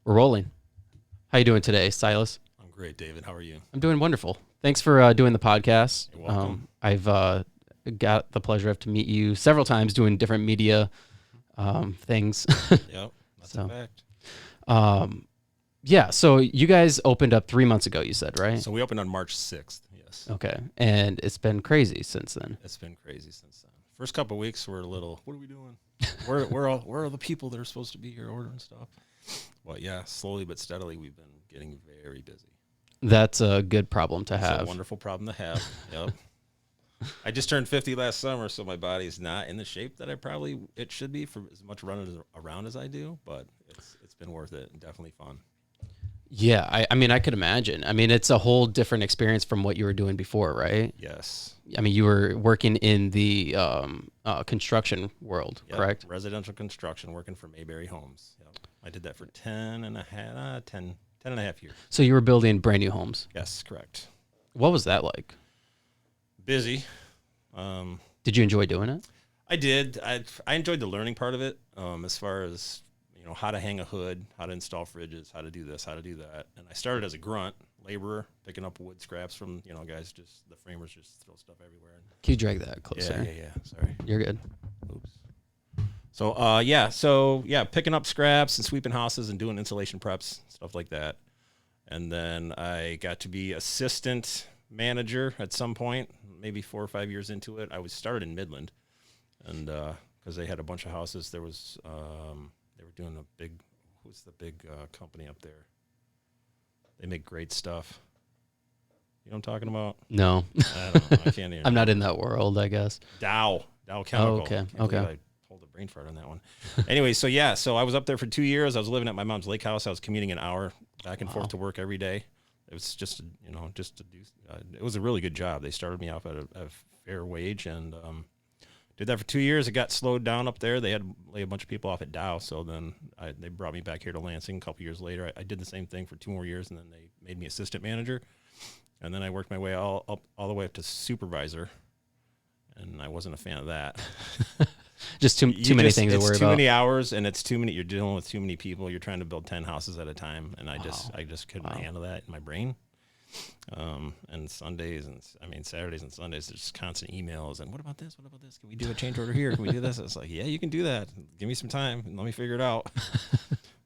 We're rolling. How you doing today, Silas? I'm great, David. How are you? I'm doing wonderful. Thanks for doing the podcast. You're welcome. I've got the pleasure of to meet you several times doing different media things. Yep, that's a fact. Yeah, so you guys opened up 3 months ago, you said, right? So we opened on March 6th, yes. Okay, and it's been crazy since then. It's been crazy since then. First couple of weeks were a little, what are we doing? where are the people that are supposed to be here ordering stuff? Well, yeah, slowly but steadily we've been getting very busy. That's a good problem to have. It's a wonderful problem to have, yep. I just turned 50 last summer, so my body's not in the shape that it should be for as much running around as I do, but it's been worth it and definitely fun. Yeah, I mean, I could imagine. I mean, it's a whole different experience from what you were doing before, right? Yes. I mean, you were working in the construction world, Yep. correct? Residential construction, working for Mayberry Homes. Yep. I did that for 10 and a half years. So you were building brand new homes. Yes, correct. What was that like? Busy. Did you enjoy doing it? I did. I enjoyed the learning part of it, as far as how to hang a hood, how to install fridges, how to do this, how to do that. And I started as a grunt laborer, picking up wood scraps from guys. Just the framers just throw stuff everywhere. Can you drag that closer? Yeah. Sorry. You're good. Oops. So picking up scraps and sweeping houses and doing insulation preps, stuff like that. And then I got to be assistant manager at some point, maybe 4 or 5 years into it. I was started in Midland, and because they had a bunch of houses, there was they were doing who's the big company up there? They make great stuff. You know what I'm talking about? No. I don't know. I can't even. I'm not in that world, I guess. Dow Chemical. Oh, okay. I pulled a brain fart on that one. Anyway, so I was up there for 2 years. I was living at my mom's lake house. I was commuting an hour back and forth to work every day. It was just to do. It was a really good job. They started me off at a fair wage, and did that for 2 years. It got slowed down up there. They had to lay a bunch of people off at Dow, so then they brought me back here to Lansing a couple years later. I did the same thing for 2 more years, and then they made me assistant manager, and then I worked my way all the way up to supervisor, and I wasn't a fan of that. Just too many things to worry It's about. too many hours, and it's too many. You're dealing with too many people. You're trying to build 10 houses at a time, and I just couldn't handle that in my brain. And Saturdays and Sundays, there's constant emails and what about this? What about this? Can we do a change order here? Can we do this? It's like, yeah, you can do that. Give me some time and let me figure it out.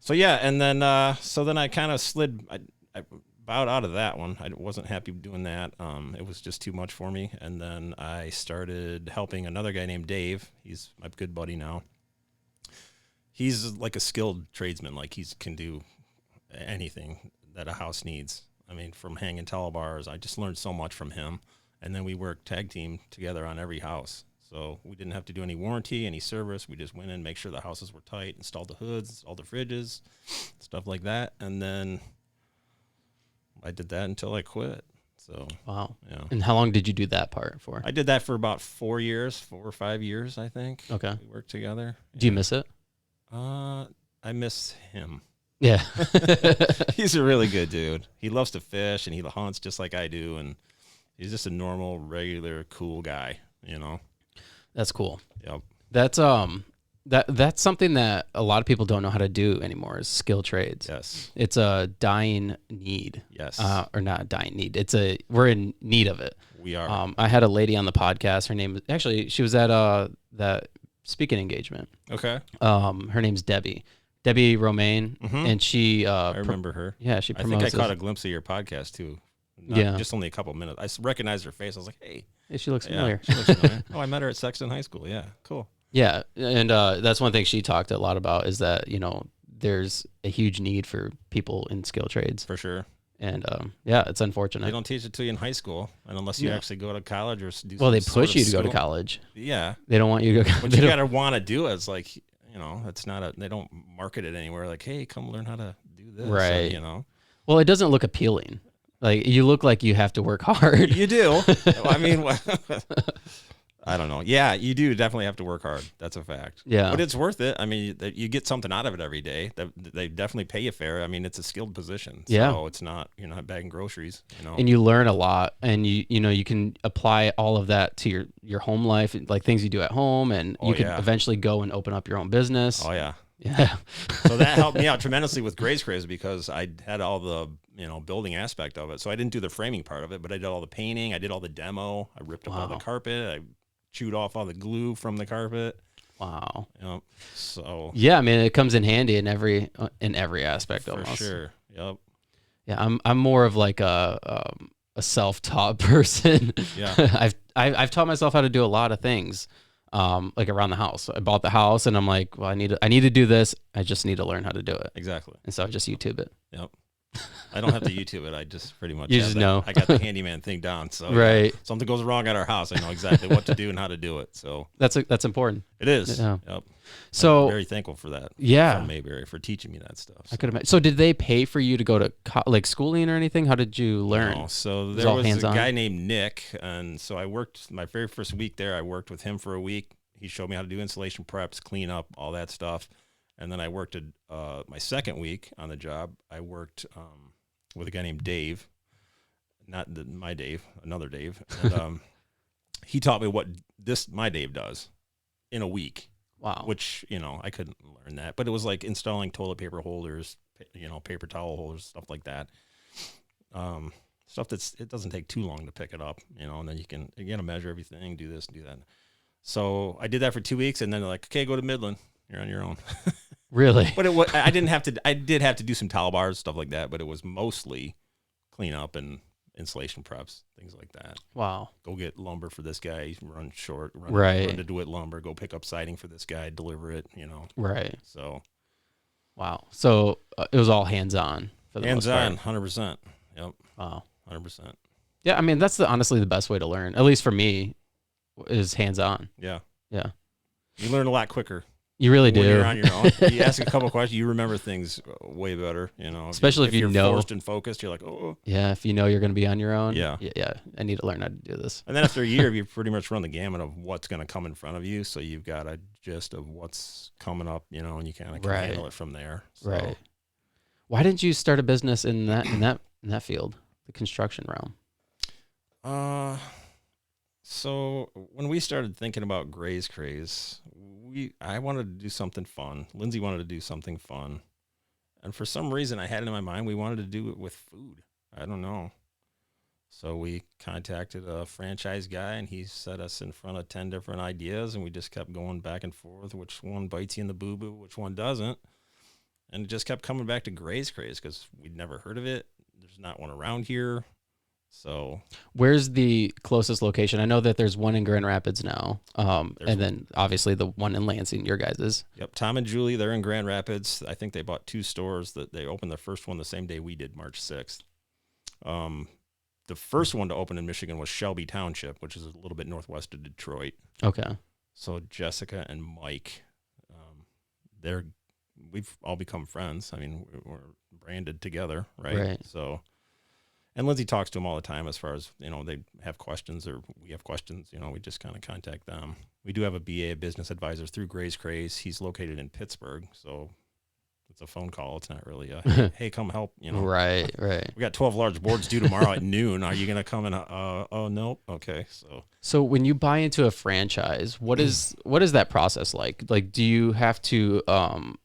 And then I kind of slid. I bowed out of that one. I wasn't happy doing that. It was just too much for me. And then I started helping another guy named Dave. He's my good buddy now. He's like a skilled tradesman. Like he can do anything that a house needs. I mean, from hanging towel bars, I just learned so much from him. And then we worked tag team together on every house. So we didn't have to do any warranty, any service. We just went in, make sure the houses were tight, installed the hoods, installed the fridges, stuff like that. And then I did that until I quit. So Wow. Yeah. And how long did you do that part for? I did that for about 4 or 5 years, I think. Okay. We worked together. Do you miss it? I miss him. Yeah. He's a really good dude. He loves to fish and he hunts just like I do, and he's just a normal, regular, cool guy, That's cool. Yep. That's something that a lot of people don't know how to do anymore is skill trades. Yes. It's a dying need. Yes. Or not a dying need. We're in need of it. We are. I had a lady on the podcast. Her name she was at that speaking engagement. Okay. Her name's Debbie Romaine, and she. I remember her. Yeah, she promotes. I think I caught a glimpse of your podcast too. Just only a couple of minutes. I recognized her face. I was like, hey. She looks familiar. She looks familiar. Oh, I met her at Sexton High School. Yeah, cool. Yeah, and that's one thing she talked a lot about is that there's a huge need for people in skill trades. For sure. And it's unfortunate. They don't teach it to you in high school, and unless you actually go to college or do. Well, they push you to go to college. Yeah. They don't want you to go. But you gotta want to do it. It's like it's not they don't market it anywhere. Like, hey, come learn how to do this. Right. Well, it doesn't look appealing. Like you look like you have to work hard. You do. I mean, I don't know. Yeah, you do definitely have to work hard. That's a fact. Yeah. But it's worth it. I mean, you get something out of it every day. They definitely pay you fair. I mean, it's a skilled position. Yeah. So it's not, you're not bagging groceries, And you learn a lot, and you can apply all of that to your home life, like things you do at home, and you can eventually go and open up your own business. Oh, yeah. Yeah. So that helped me out tremendously with Graze Craze because I had all the, building aspect of it. So I didn't do the framing part of it, but I did all the painting. I did all the demo. I ripped up all the carpet. I chewed off all the glue from the carpet. Wow. Yep. So yeah, I mean, it comes in handy in every aspect for almost. sure. Yep. Yeah, I'm more of like a self-taught person. Yeah. I've taught myself how to do a lot of things, like around the house. I bought the house, and I'm like, well, I need to do this. I just need to learn how to do it. Exactly. And so I just YouTube it. Yep. I don't have to YouTube it. I just pretty much You just know. I got the handyman thing down. So right. Something goes wrong at our house, I know exactly what to do and how to do it. So that's important. It is. Yeah. Yep. So I'm very thankful for that. Yeah. From Mayberry for teaching me that stuff. So. I could imagine. So did they pay for you to go to like schooling or anything? How did you learn? No. So there was a guy named Nick, and so I worked my very first week there. I worked with him for a week. He showed me how to do installation preps, clean up, all that stuff. And then I worked at my second week on the job. I worked with a guy named Dave, not my Dave, another Dave. And he taught me what my Dave does in a week. Wow. Which, I couldn't learn that. But it was like installing toilet paper holders, paper towel holders, stuff like that. Stuff it doesn't take too long to pick it up, and then you got to measure everything, do this and do that. So I did that for 2 weeks, and then they're like, okay, go to Midland. You're on your own. Really? But I did have to do some towel bars, stuff like that, but it was mostly clean up and installation preps, things like that. Wow. Go get lumber for this guy, run right. to DeWitt lumber, go pick up siding for this guy, deliver it, Right. So. Wow. So it was all hands-on for the most part. Hands-on, 100%. Yep. Wow. 100%. Yeah, I mean, that's honestly the best way to learn, at least for me, is hands-on. Yeah. Yeah. You learn a lot quicker. You really do. When you're on your own. You ask a couple questions, you remember things way better, Especially if you're forced and focused, you're like, oh. Yeah, if you know you're going to be on your own. Yeah. Yeah, I need to learn how to do this. And then after a year, you pretty much run the gamut of what's going to come in front of you, so you've got a gist of what's coming up, and you kind of can handle it from there. So. Right. Why didn't you start a business in that field, the construction realm? So when we started thinking about Graze Craze, I wanted to do something fun. Lindsay wanted to do something fun. And for some reason I had it in my mind we wanted to do it with food. I don't know. So we contacted a franchise guy, and he set us in front of 10 different ideas, and we just kept going back and forth, which one bites you in the boo-boo, which one doesn't. And it just kept coming back to Graze Craze because we'd never heard of it. There's not one around here. So where's the closest location? I know that there's one in Grand Rapids now, and then obviously the one in Lansing, your guys's. Yep, Tom and Julie, they're in Grand Rapids. I think they bought 2 stores. That they opened the first one the same day we did, March 6th. The first one to open in Michigan was Shelby Township, which is a little bit northwest of Detroit. Okay. So Jessica and Mike, we've all become friends. I mean, we're branded together, right? So. And Lindsay talks to them all the time as far as, they have questions or we have questions, we just kind of contact them. We do have a BA, a business advisor through Graze Craze. He's located in Pittsburgh. So it's a phone call. It's not really a, hey, come help, Right. We got 12 large boards due tomorrow at noon. Are you going to come and, oh, no. Okay. So when you buy into a franchise, what is that process like? Like, do you have to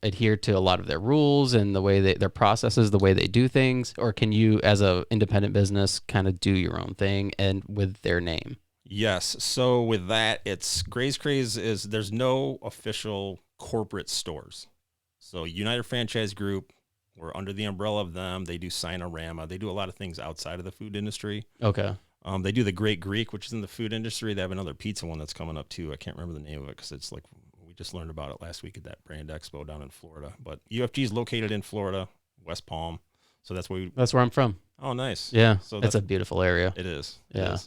adhere to a lot of their rules and the way their processes, the way they do things, or can you, as a independent business, kind of do your own thing and with their name? Yes. So with that, it's Graze Craze there's no official corporate stores. So United Franchise Group, we're under the umbrella of them. They do Sinorama. They do a lot of things outside of the food industry. Okay. They do the Great Greek, which is in the food industry. They have another pizza one that's coming up too. I can't remember the name of it because it's like we just learned about it last week at that brand expo down in Florida. But UFG is located in Florida, West Palm. So that's where I'm from. Oh, nice. Yeah. So that's a beautiful area. It is. Yeah.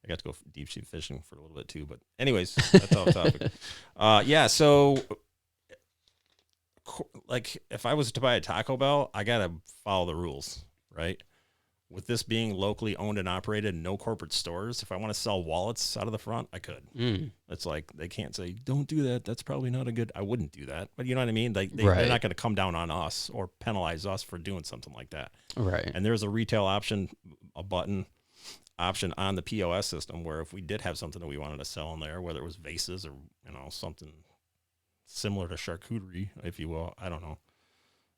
I got to go deep sea fishing for a little bit too. But anyways, that's off topic. Yeah. So like if I was to buy a Taco Bell, I got to follow the rules, right? With this being locally owned and operated, no corporate stores, if I want to sell wallets out of the front, I could. It's like they can't say, don't do that. That's probably not a good, I wouldn't do that. But you know what I mean? They're not going to come down on us or penalize us for doing something like that. Right. And there's a retail option, a button option on the POS system where if we did have something that we wanted to sell in there, whether it was vases or, something similar to charcuterie, if you will. I don't know.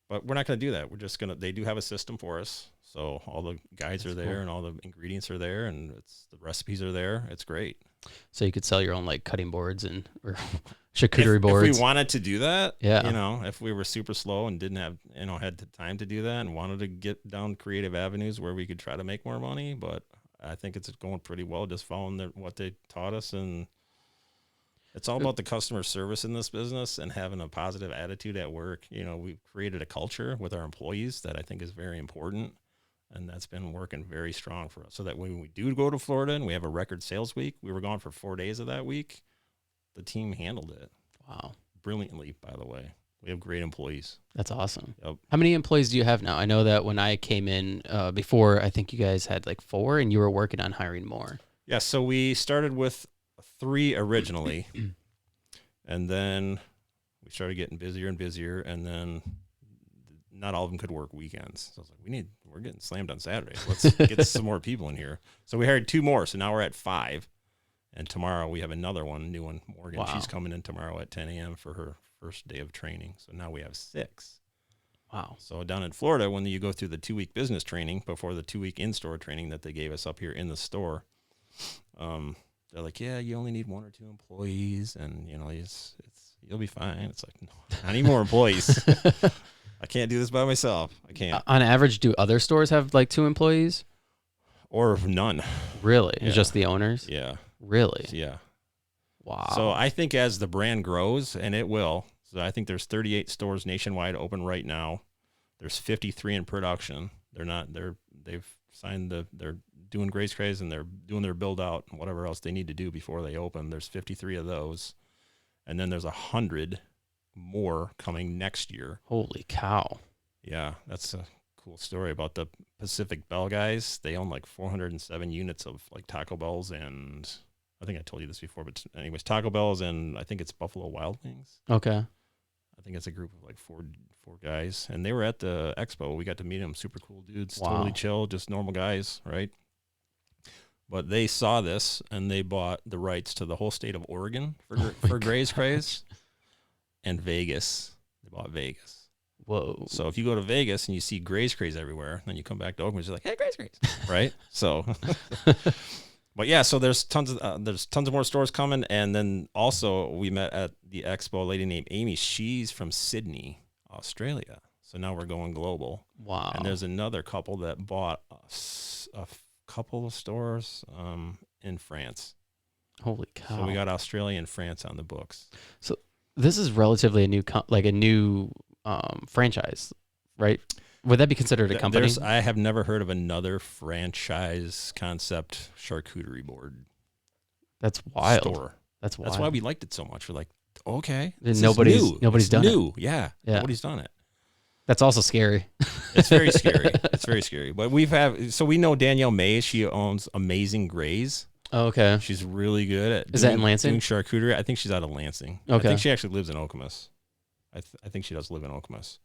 But we're not going to do that. We're just going to, they do have a system for us. So all the guides are there and all the ingredients are there and the recipes are there. It's great. So you could sell your own like cutting boards or charcuterie boards. If we wanted to do that, yeah. if we were super slow and didn't have, had the time to do that and wanted to get down creative avenues where we could try to make more money. But I think it's going pretty well just following what they taught us. And it's all about the customer service in this business and having a positive attitude at work. We've created a culture with our employees that I think is very important. And that's been working very strong for us. So that when we do go to Florida and we have a record sales week, we were gone for 4 days of that week. The team handled it. Wow. Brilliantly, by the way. We have great employees. That's awesome. Yep. How many employees do you have now? I know that when I came in before, I think you guys had like 4 and you were working on hiring more. Yeah. So we started with 3 originally. And then we started getting busier and busier. And then not all of them could work weekends. So I was like, we're getting slammed on Saturdays. Let's get some more people in here. So we hired 2 more. So now we're at 5. And tomorrow we have another new one, Morgan. Wow. She's coming in tomorrow at 10 a.m. for her first day of training. So now we have 6. Wow. So down in Florida, when you go through the 2-week business training before the 2-week in-store training that they gave us up here in the store, they're like, yeah, you only need 1 or 2 employees. And, you'll be fine. It's like, no, I need more employees. I can't do this by myself. I can't. On average, do other stores have like 2 employees? Or none. Really? Yeah. It's just the owners? Yeah. Really? Yeah. Wow. So I think as the brand grows, and it will, so I think there's 38 stores nationwide open right now. There's 53 in production. They've signed they're doing Graze Craze and they're doing their build out and whatever else they need to do before they open. There's 53 of those. And then there's 100 more coming next year. Holy cow. Yeah, that's a cool story about the Pacific Bell guys. They own like 407 units of like Taco Bells, and I think I told you this before, but anyways, Taco Bells, and I think it's Buffalo Wild Wings. Okay. I think it's a group of like four guys, and they were at the expo. We got to meet them. Super cool dudes, Wow. Totally chill, just normal guys, right? But they saw this and they bought the rights to the whole state of Oregon for Graze Craze and Vegas. They bought Vegas. Whoa. So if you go to Vegas and you see Graze Craze everywhere, then you come back to Okemos, you're like, hey, Graze Craze, right? So, but yeah, so there's tons of more stores coming. And then also we met at the expo, a lady named Amy. She's from Sydney, Australia. So now we're going global. Wow. And there's another couple that bought a couple of stores in France. Holy cow. So we got Australia and France on the books. So this is relatively a new franchise, right? Would that be considered a company? I have never heard of another franchise concept charcuterie board. That's wild. Store. That's wild. That's why we liked it so much. We're like, okay, nobody's done it. Yeah, nobody's done it. That's also scary. It's very scary. It's very scary. But we know Danielle Mays. She owns Amazing Graze. Oh, okay. She's really good at that in Lansing? doing charcuterie. I think she's out of Lansing. Okay. I think she actually lives in Okemos. I think she does live in Okemos.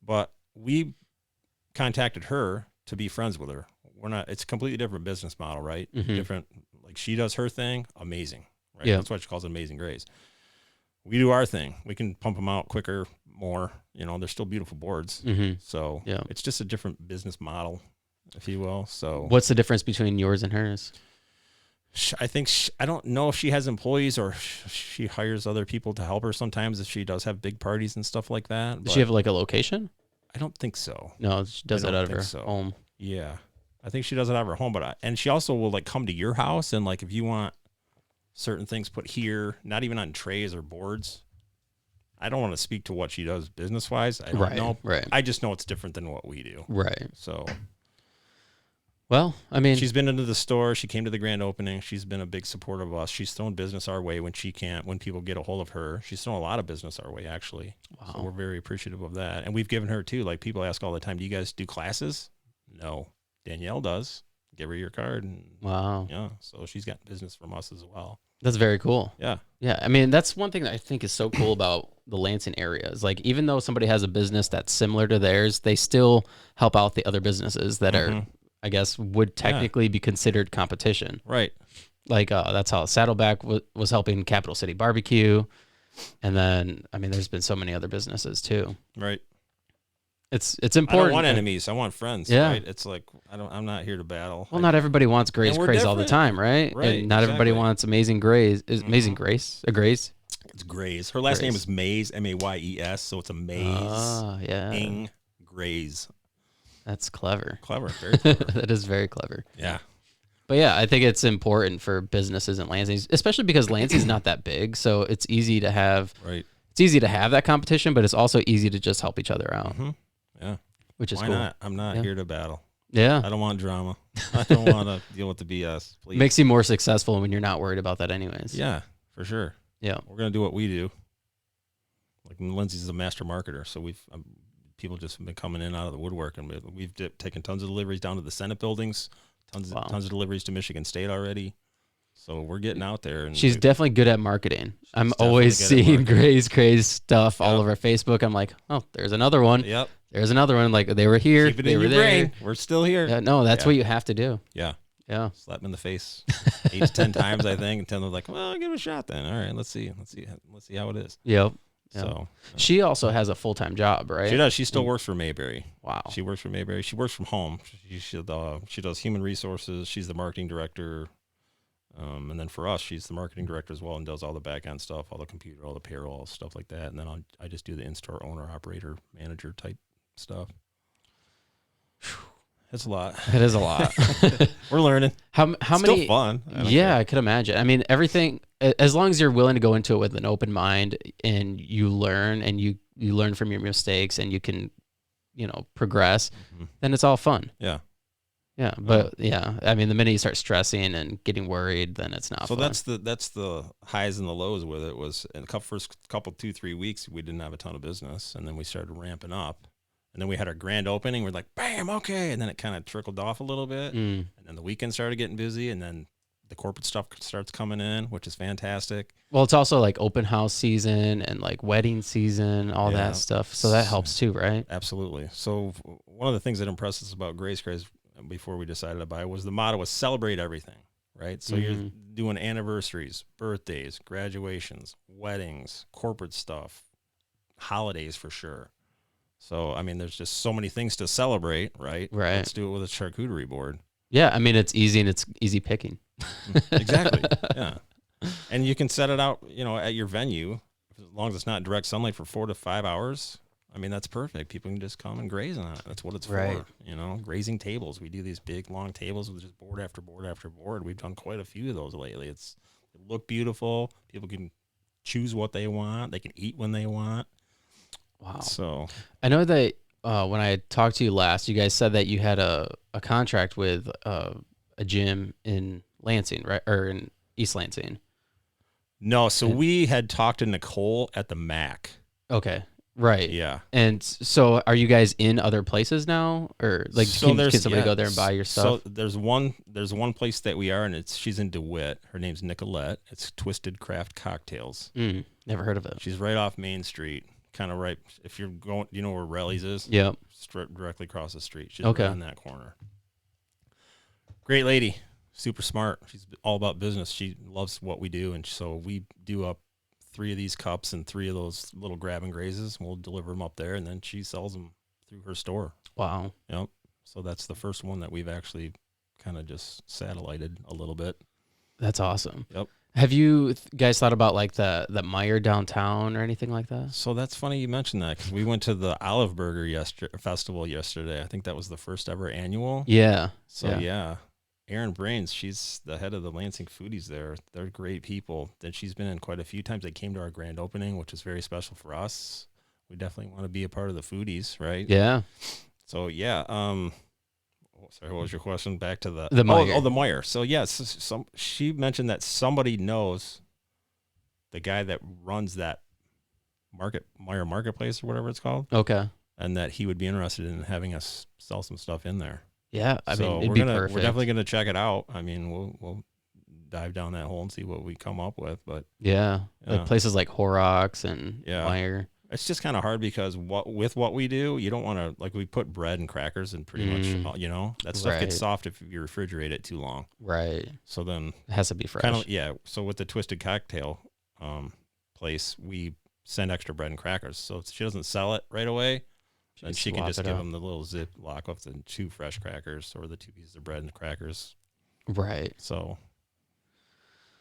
But we contacted her to be friends with her. It's a completely different business model, right? Mm-hmm. Different, like she does her thing, amazing, right? Yeah. That's why she calls it Amazing Graze. We do our thing. We can pump them out quicker, more. They're still beautiful boards. Mm-hmm. So yeah. It's just a different business model, if you will. So what's the difference between yours and hers? I think I don't know if she has employees or she hires other people to help her sometimes if she does have big parties and stuff like that. Does she have like a location? I don't think so. No, she does it out of her home. Yeah. I think she does it out of her home, and she also will like come to your house and like if you want certain things put here, not even on trays or boards. I don't want to speak to what she does business-wise. I don't know. Right. I just know it's different than what we do. Right. So, well, I mean, she's been into the store. She came to the grand opening. She's been a big supporter of us. She's thrown business our way when people get a hold of her. She's thrown a lot of business our way, actually. Wow. So we're very appreciative of that. And we've given her, too. Like, people ask all the time, do you guys do classes? No. Danielle does. Give her your card. And, wow. Yeah. So she's got business from us as well. That's very cool. Yeah. Yeah. I mean, that's one thing that I think is so cool about the Lansing area is like, even though somebody has a business that's similar to theirs, they still help out the other businesses that are, I guess, would technically be considered competition. Right. Like, that's how Saddleback was helping Capital City Barbecue. And then, I mean, there's been so many other businesses too. Right. It's I important. don't want enemies. I want friends. Yeah. Right. It's like I'm not here to battle. Well, not everybody wants Graze we're Craze all the different. time, right? Right, And not everybody exactly. wants Amazing Graze. Is Amazing Grace a Graze? It's Graze. Her last name Graze. is Mays, Mayes. So it's Yeah. Graze. That's clever. Clever. Very clever. That is very clever. Yeah. But yeah, I think it's important for businesses in Lansing, especially because Lansing's not that big, so it's easy to have. Right. It's easy to have that competition, but it's also easy to just help each other out. Mm-hmm. Yeah. Which is Why cool. not? I'm not here to battle. Yeah. I don't want drama. I don't want to deal with the BS. Please. Makes you more successful when you're not worried about that anyways. Yeah, for sure. Yeah. We're going to do what we do. Like Lindsay's a master marketer, so we've people just been coming in out of the woodwork, and we've taken tons of deliveries down to the Senate buildings, tons of deliveries to Michigan State already. So we're getting out there. And she's definitely good at marketing. I'm always seeing Graze Craze stuff all over Facebook. I'm like, oh, there's another one. Yep. There's another one. Like they were here. Keep it they in were your there. brain. We're still here. Yeah, no, that's what you have to do. Yeah. Yeah. Slap them in the face 8 to 10 times, I think, until they're like, well, I'll give it a shot then. All right, let's see how it is. Yep. So she also has a full-time job, right? she does. She still works for Mayberry. Wow. She works for Mayberry. She works from home. She does human resources. She's the marketing director. And then for us, she's the marketing director as well and does all the back end stuff, all the computer, all the payroll, stuff like that. And then I just do the in-store owner, operator, manager type stuff. It's a lot. It is a lot. We're learning. How Still many? fun. Yeah, I could imagine. I mean, everything. As long as you're willing to go into it with an open mind and you learn and you learn from your mistakes and you can, progress, then it's all fun. Yeah. Yeah, but I mean, the minute you start stressing and getting worried, then it's not. So fun. that's the highs and the lows with it. Was in the first couple 2-3 weeks we didn't have a ton of business, and then we started ramping up. And then we had our grand opening. We're like, bam, okay. And then it kind of trickled off a little bit. And then the weekend started getting busy. And then the corporate stuff starts coming in, which is fantastic. Well, it's also like open house season and like wedding season, all that stuff. So that helps too, right? Absolutely. So one of the things that impressed us about Graze Craze before we decided to buy was the motto was celebrate everything, right? So you're doing anniversaries, birthdays, graduations, weddings, corporate stuff, holidays for sure. So, I mean, there's just so many things to celebrate, right? Right. Let's do it with a charcuterie board. Yeah, I mean, it's easy and it's easy picking. Exactly. Yeah. And you can set it out, at your venue, as long as it's not direct sunlight for 4 to 5 hours. I mean, that's perfect. People can just come and graze on it. That's what it's for, grazing tables. We do these big, long tables with just board after board after board. We've done quite a few of those lately. They look beautiful. People can choose what they want. They can eat when they want. Wow. So I know that when I talked to you last, you guys said that you had a contract with a gym in Lansing, right? Or in East Lansing. No, so we had talked to Nicole at the MAC. Okay. Right. Yeah. And so are you guys in other places now? Or like can somebody go there and buy your stuff? So there's one place that we are, and she's in DeWitt. Her name's Nicolette. It's Twisted Craft Cocktails. Never heard of it. She's right off Main Street. Kind of right. If you're going, you know where Relly's is? Yep. Directly across the street. She's right in that corner. Great lady. Super smart. She's all about business. She loves what we do. And so we do up 3 of these cups and 3 of those little grab and grazes. And we'll deliver them up there. And then she sells them through her store. Wow. Yep. So that's the first one that we've actually kind of just satellited a little bit. That's awesome. Yep. Have you guys thought about like the Meyer downtown or anything like that? So that's funny you mentioned that because we went to the Olive Burger festival yesterday. I think that was the first ever annual. Yeah. So yeah. Erin Brains, she's the head of the Lansing Foodies there. They're great people. Then she's been in quite a few times. They came to our grand opening, which is very special for us. We definitely want to be a part of the Foodies, right? Yeah. So yeah. Sorry, what was your question? Back to the Meyer. Oh, the Meyer. So yes, she mentioned that somebody knows the guy that runs that Meyer Marketplace or whatever it's called. Okay. And that he would be interested in having us sell some stuff in there. Yeah, I mean, it'd we're be perfect. We're definitely gonna check it out. I mean, we'll dive down that hole and see what we come up with. But like places like Horrocks and Meyer. It's just kind of hard because with what we do, you don't want to, like, we put bread and crackers and pretty much, that stuff gets soft if you refrigerate it too long. Right. So then it has to be fresh. So with the Twisted Cocktail place, we send extra bread and crackers. So if she doesn't sell it right away, then she can just give them the little zip lock with the 2 fresh crackers or the 2 pieces of bread and crackers. Right. So,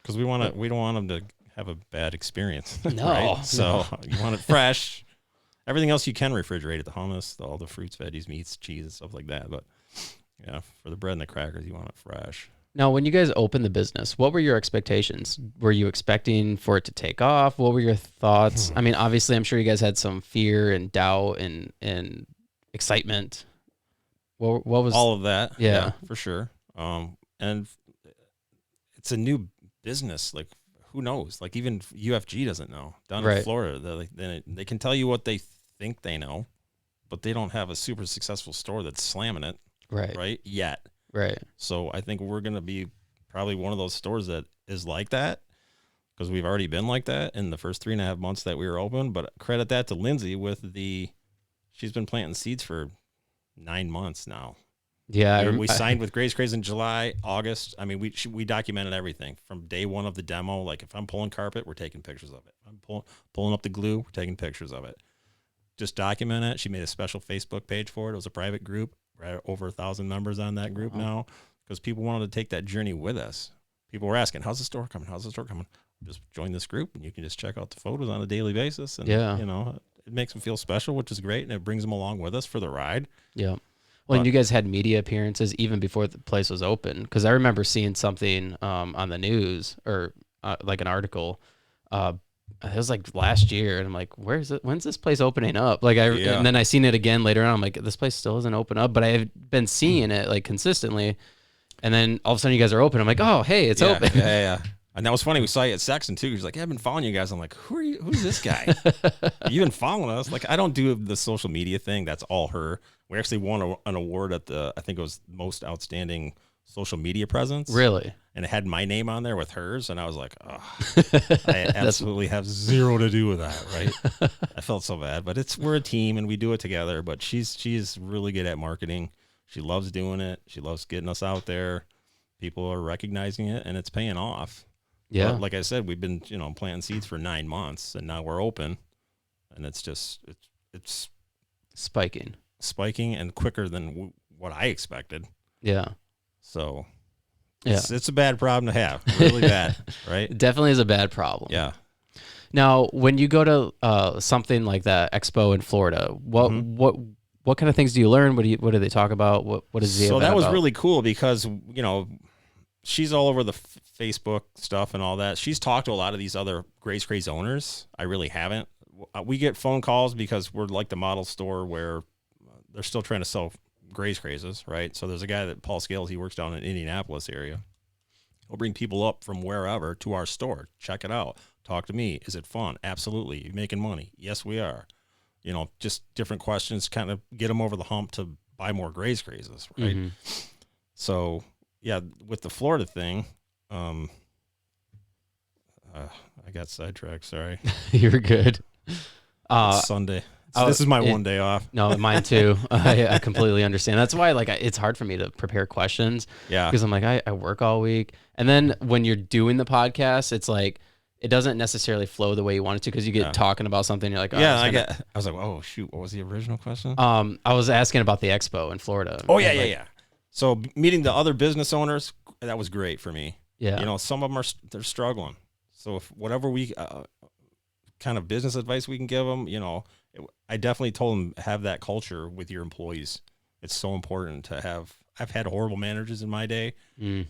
because we don't want them to have a bad experience. No. Right? So you want it fresh. Everything else you can refrigerate it, the hummus, all the fruits, veggies, meats, cheese, and stuff like that. But yeah, for the bread and the crackers, you want it fresh. Now, when you guys opened the business, what were your expectations? Were you expecting for it to take off? What were your thoughts? I mean, obviously, I'm sure you guys had some fear and doubt and excitement. What was all of that? Yeah, for sure. And it's a new business. Like, who knows? Like, even UFG doesn't know. Down in Florida, they can tell you what they think they know, but they don't have a super successful store that's slamming it. Right. Yet. Right. So I think we're going to be probably one of those stores that is like that, because we've already been like that in the first 3.5 months that we were open. But credit that to Lindsay she's been planting seeds for 9 months now. Yeah. We signed with Graze Craze in July, August. I mean, we documented everything from day one of the demo. Like, if I'm pulling carpet, we're taking pictures of it. If I'm pulling up the glue, we're taking pictures of it. Just document it. She made a special Facebook page for it. It was a private group. We're over 1,000 members on that group now, because people wanted to take that journey with us. People were asking, how's the store coming? How's the store coming? Just join this group and you can just check out the photos on a daily basis. And, it makes them feel special, which is great. And it brings them along with us for the ride. Yeah. Well, and you guys had media appearances even before the place was open. Because I remember seeing something on the news or like an article. It was like last year, and I'm like, "Where's it? When's this place opening up?" Like and then I seen it again later on. I'm like, "This place still isn't open up," but I've been seeing it like consistently. And then all of a sudden, you guys are open. I'm like, "Oh, hey, it's open." Yeah. And that was funny. We saw you at Saxon too. He's like, "Yeah, I've been following you guys." I'm like, "Who are you? Who's this guy? You've been following us?" Like, I don't do the social media thing. That's all her. We actually won an award at I think it was most outstanding social media presence. Really? And it had my name on there with hers, and I was like, oh, I absolutely have zero to do with that, right? I felt so bad, but we're a team and we do it together. But she's really good at marketing. She loves doing it. She loves getting us out there. People are recognizing it, and it's paying off. Yeah. But like I said, we've been planting seeds for 9 months, and now we're open, and it's spiking and quicker than what I expected. Yeah. So. It's a bad problem to have, really bad, right? It definitely is a bad problem. Yeah. Now, when you go to something like that expo in Florida, what kind of things do you learn? What do they talk about? What is the event that was about? really cool, because she's all over the Facebook stuff and all that. She's talked to a lot of these other Graze Craze owners. I really haven't. We get phone calls because we're like the model store where they're still trying to sell Graze Crazes, right? So there's a guy that Paul Scales, he works down in Indianapolis area. He'll bring people up from wherever to our store. Check it out. Talk to me. Is it fun? Absolutely. You making money? Yes, we are. Just different questions, kind of get them over the hump to buy more Graze Crazes, right? Mm-hmm. So yeah, with the Florida thing, I got sidetracked. Sorry. You're good. It's Sunday. So this is my one day off. No, mine too. I completely understand. That's why it's hard for me to prepare questions. Yeah. Because I'm like, I work all week. And then when you're doing the podcast, it's like, it doesn't necessarily flow the way you want it to, because you get talking about something. You're like, oh, I was like, oh shoot, what was the original question? I was asking about the expo in Florida. Oh yeah. So meeting the other business owners, that was great for me. Yeah. Some of them they're struggling. So if whatever we kind of business advice we can give them, I definitely told them, have that culture with your employees. It's so important to have. I've had horrible managers in my day.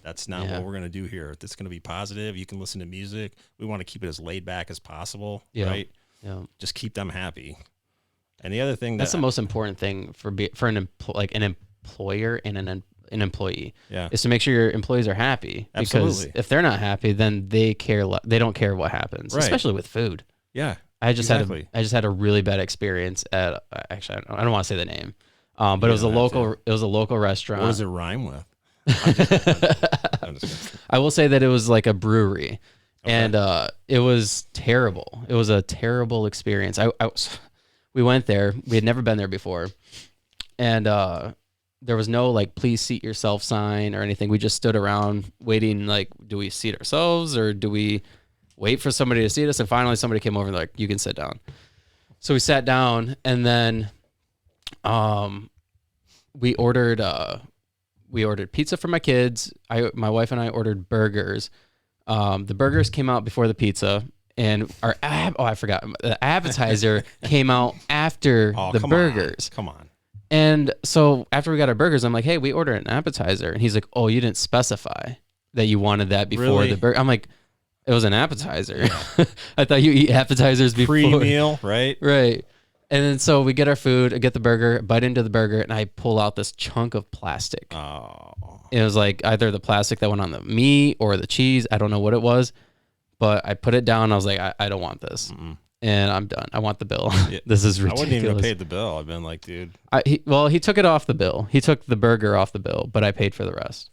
That's not what we're going to do here. It's going to be positive. You can listen to music. We want to keep it as laid back as possible, right? Yeah. Just keep them happy. And the other thing that's the most important thing for an employer and an employee is to make sure your employees are happy. Because if they're not happy, then they don't care what happens, especially with food. Yeah. I just had a really bad experience at actually I don't want to say the name, but it was a local restaurant. What does it rhyme with? I will say that it was like a brewery, and it was terrible. It was a terrible experience. We went there. We had never been there before, and there was no like please seat yourself sign or anything. We just stood around waiting. Like, do we seat ourselves or do we wait for somebody to seat us. And finally somebody came over and like, you can sit down. So we sat down, and then we ordered pizza for my kids. My wife and I ordered burgers. The burgers came out before the pizza, and I forgot. The appetizer came out after the burgers. Come on. And so after we got our burgers, I'm like, hey, we ordered an appetizer. And he's like, oh, you didn't specify that you wanted that before the burger. I'm like, it was an appetizer. Yeah. I thought you eat appetizers before. Pre-meal, right? Right. And then so we get our food, I get the burger, bite into the burger, and I pull out this chunk of plastic. Oh. It was like either the plastic that went on the meat or the cheese. I don't know what it was. But I put it down. I was like, I don't want this. Mm-mm. And I'm done. I want the bill. Yeah. This is ridiculous. I wouldn't even have paid the bill. I've been like, dude. He took it off the bill. He took the burger off the bill, but I paid for the rest.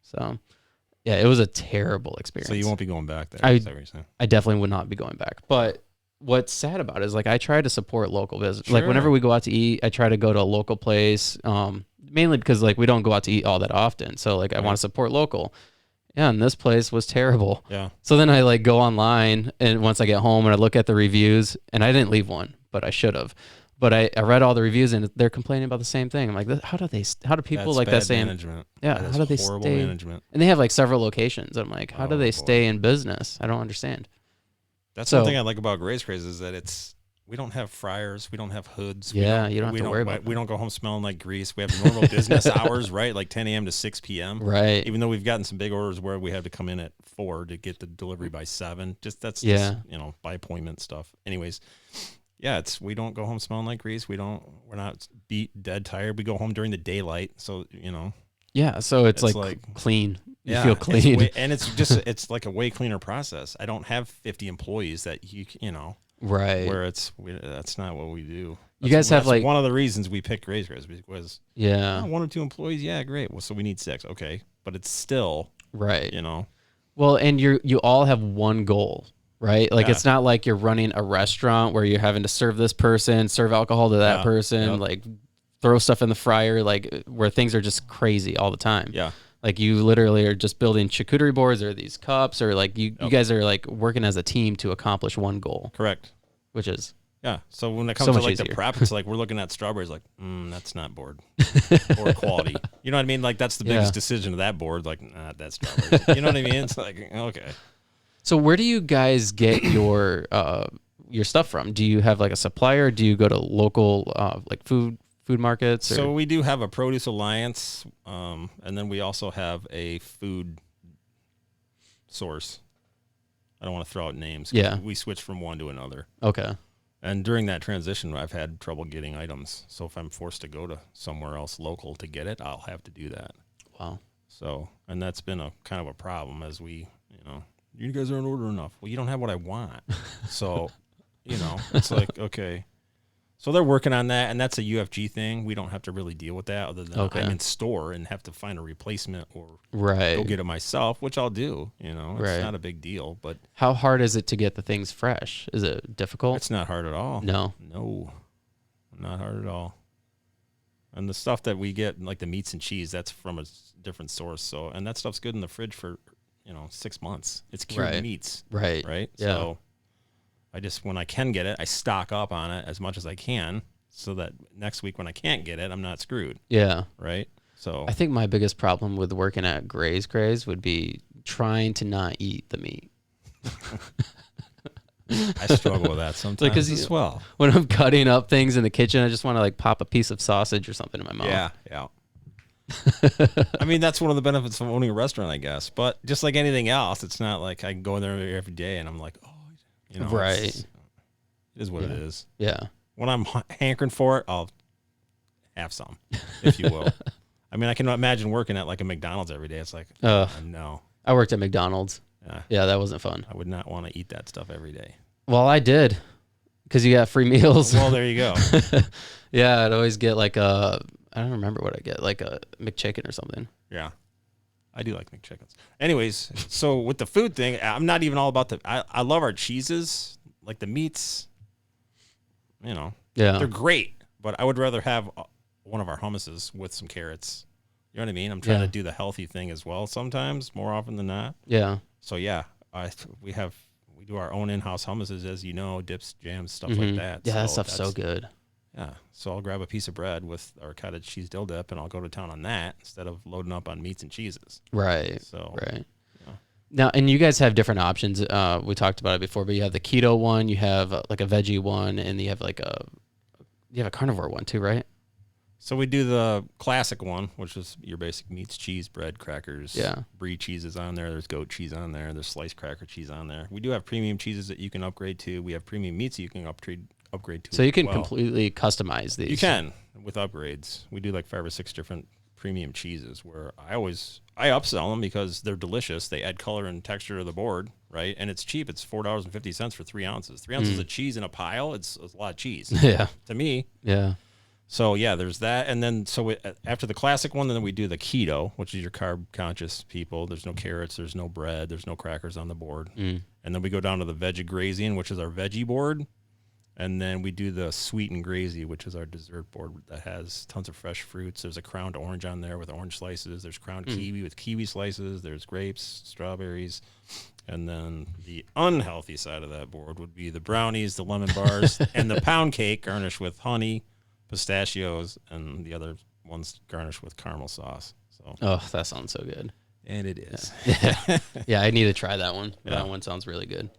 So, yeah, it was a terrible experience. So you won't be going back there. I definitely would not be going back. But what's sad about it is like I try to support local business. Sure. Like whenever we go out to eat, I try to go to a local place. Mainly because like we don't go out to eat all that often. So like I want to support local. Yeah, and this place was terrible. Yeah. So then I like go online, and once I get home and I look at the reviews, and I didn't leave one, but I should have. But I read all the reviews, and they're complaining about the same thing. I'm like, how do people like that say? Management. Yeah, how do they stay? Management. And they have like several locations. I'm like, how do they stay in business? I don't understand. That's one thing I like about Graze Craze is that we don't have fryers, we don't have hoods. Yeah, you don't have to worry about it. We don't go home smelling like grease. We have normal business hours, right? Like 10 a.m. to 6 p.m. Right. Even though we've gotten some big orders where we have to come in at 4 to get the delivery by 7. Just by appointment stuff. Anyways, yeah, we don't go home smelling like grease. We're not beat, dead tired. We go home during the daylight. So, Yeah, so it's like clean. You feel clean. It's like a way cleaner process. I don't have 50 employees that right. Where that's not what we do. You guys have like one of the reasons we picked Graze Craze was 1 or 2 employees. Yeah, great. Well, so we need 6. Okay, but it's still right. Well, and you all have one goal, right? Like it's not like you're running a restaurant where you're having to serve this person, serve alcohol to that person, like throw stuff in the fryer, like where things are just crazy all the time. Yeah. Like you literally are just building charcuterie boards or these cups, or like you guys are like working as a team to accomplish one goal. Correct. Which is So when it comes to like the prep, it's like we're looking at strawberries like, that's not board or quality. You know what I mean? Like that's the biggest decision of that board. Like, that's strawberries. You know what I mean? It's like, okay. So where do you guys get your stuff from? Do you have like a supplier? Do you go to local like food markets? Or? So we do have a produce alliance, and then we also have a food source. I don't want to throw out names. Yeah. We switch from one to another. Okay. And during that transition, I've had trouble getting items. So if I'm forced to go to somewhere else local to get it, I'll have to do that. Wow. So, and that's been a kind of a problem as we, you guys aren't ordering enough. Well, you don't have what I want. So, it's like, okay. So they're working on that, and that's a UFG thing. We don't have to really deal with that other than I'm in store and have to find a replacement or go get it myself, which I'll do. It's not a big deal. But how hard is it to get the things fresh? Is it difficult? It's not hard at all. No, not hard at all. And the stuff that we get, like the meats and cheese, that's from a different source. So, and that stuff's good in the fridge for 6 months. It's cured meats, right? Yeah. So when I can get it, I stock up on it as much as I can so that next week when I can't get it, I'm not screwed. Yeah. Right? So I think my biggest problem with working at Graze Craze would be trying to not eat the meat. I struggle with that sometimes as well. When I'm cutting up things in the kitchen, I just want to like pop a piece of sausage or something in my mouth. Yeah. I mean, that's one of the benefits of owning a restaurant, I guess. But just like anything else, it's not like I can go in there every day and I'm like, right. It is what it is. Yeah. When I'm hankering for it, I'll have some, if you will. I mean, I can imagine working at like a McDonald's every day. It's like, no. I worked at McDonald's. Yeah, that wasn't fun. I would not want to eat that stuff every day. Well, I did, because you got free meals. Well, there you go. Yeah, I'd always get like I don't remember what I get, like a McChicken or something. Yeah. I do like McChickens. Anyways, so with the food thing, I'm not even all about I love our cheeses, like the meats, Yeah. They're great, but I would rather have one of our hummuses with some carrots. You know what I mean? I'm trying to do the healthy thing as well sometimes, more often than not. Yeah. So yeah, we have we do our own in-house hummuses, as you know, dips, jams, stuff like that. Yeah, that stuff's so good. Yeah, so I'll grab a piece of bread with our cottage cheese dill dip, and I'll go to town on that instead of loading up on meats and cheeses. Right. So right. Now, and you guys have different options. We talked about it before, but you have the keto one, you have like a veggie one, and you have a carnivore one too, right? So we do the classic one, which is your basic meats, cheese, bread, crackers. Yeah. Brie cheese is on there. There's goat cheese on there. There's sliced cracker cheese on there. We do have premium cheeses that you can upgrade to. We have premium meats that you can upgrade to. So you can completely customize these. You can with upgrades. We do like 5 or 6 different premium cheeses where I upsell them because they're delicious. They add color and texture to the board, right? And it's cheap. It's $4.50 for 3 ounces. 3 ounces of cheese in a pile. It's a lot of cheese. Yeah. To me. Yeah. So yeah, there's that, and then after the classic one, then we do the keto, which is your carb conscious people. There's no carrots, there's no bread, there's no crackers on the board, and then we go down to the veggie grazing, which is our veggie board, and then we do the sweet and grazy, which is our dessert board that has tons of fresh fruits. There's a crowned orange on there with orange slices. There's crowned kiwi with kiwi slices. There's grapes, strawberries, and then the unhealthy side of that board would be the brownies, the lemon bars, and the pound cake garnished with honey, pistachios, and the other ones garnished with caramel sauce. So, oh, that sounds so good. And it is. Yeah, I need to try that one. Yeah. That one sounds really good.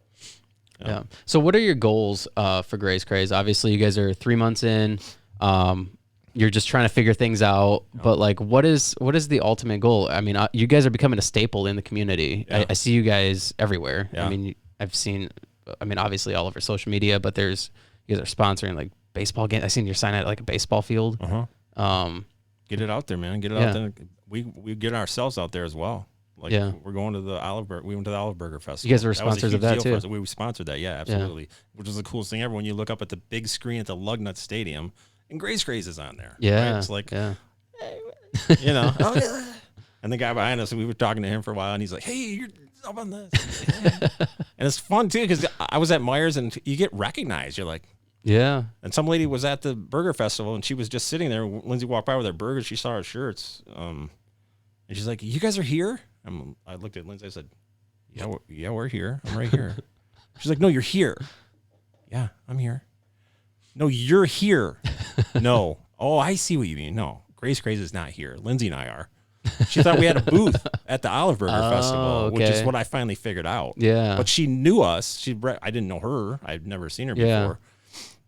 Yeah. So what are your goals for Graze Craze? Obviously, you guys are 3 months in. You're just trying to figure things out. But like, what is the ultimate goal? I mean, you guys are becoming a staple in the community. I see you guys everywhere. Yeah. I mean, obviously all over social media, but you guys are sponsoring like baseball game. I seen your sign at like a baseball field. Get it out there, man. Get it out there. We get ourselves out there as well. Like we're going to the we went to the Olive Burger Festival. You guys were sponsors of that too. We sponsored that, yeah, absolutely. Which was the coolest thing ever when you look up at the big screen at the Lugnut Stadium and Graze Craze is on there. Yeah. Right? It's like hey, you know. And the guy behind us, we were talking to him for a while, and he's like, "Hey, you're up on this." And it's fun too because I was at Myers, and you get recognized. You're like, yeah. And some lady was at the burger festival, and she was just sitting there. Lindsay walked by with her burgers. She saw our shirts, and she's like, "You guys are here?" I looked at Lindsay. I said, "Yeah, we're here. I'm right here." She's like, "No, you're here." "Yeah, I'm here." "No, you're here." "No." "Oh, I see what you mean." "No, Graze Craze is not here. Lindsay and I are." She thought we had a booth at the Olive Burger Festival, which is what I finally figured out. Yeah. But she knew us. I didn't know her. I'd never seen her before.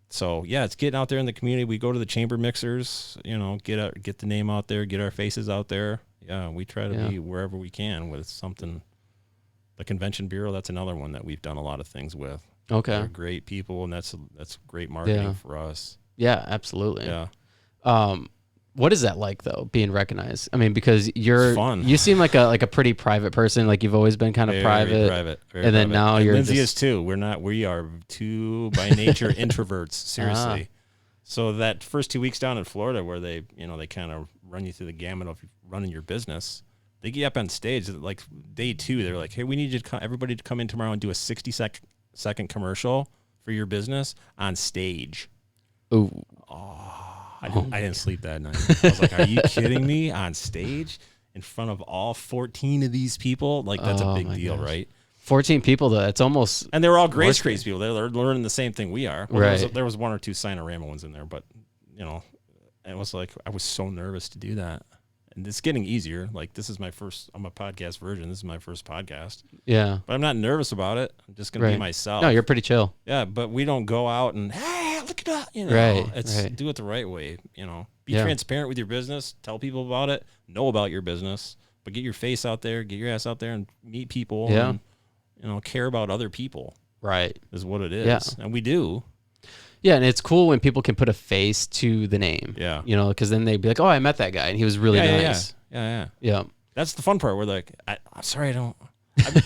So yeah, it's getting out there in the community. We go to the chamber mixers, get the name out there, get our faces out there. Yeah, we try to be wherever we can with something. The Convention Bureau, that's another one that we've done a lot of things with. Okay, they're great people, and that's great marketing for us. Yeah, absolutely. Yeah. What is that like though, being recognized? I mean, because it's fun. You seem like a pretty private person. Like you've always been kind of very private. Very and then private. now and you're Lindsay is too. We are two by nature introverts. Seriously. So that first 2 weeks down in Florida, where they kind of run you through the gamut of running your business, they get up on stage like day 2. They're like, "Hey, we need you to everybody to come in tomorrow and do a 60-second commercial for your business on stage." Ooh. I didn't sleep that night. I was like, "Are you kidding me? On stage in front of all 14 of these people? Like that's a big deal, right?" 14 people though. It's almost. And they're all Graze Craze people. They're learning the same thing we are. Well, right. There was 1 or 2 Sinorama ones in there, but it was like I was so nervous to do that. And it's getting easier. Like I'm a podcast version. This is my first podcast. Yeah. But I'm not nervous about it. I'm just gonna be myself. No, you're pretty chill. Yeah, but we don't go out and hey, look at that. Do it the right way. Be transparent with your business. Tell people about it. Know about your business. But get your face out there. Get your ass out there and meet people. Yeah. And, care about other people. Right. Is what it is. Yeah. And we do. Yeah, and it's cool when people can put a face to the name. Yeah. Because then they'd be like, "Oh, I met that guy, and he was really nice." Yeah. That's the fun part. We're like, I'm sorry, I don't.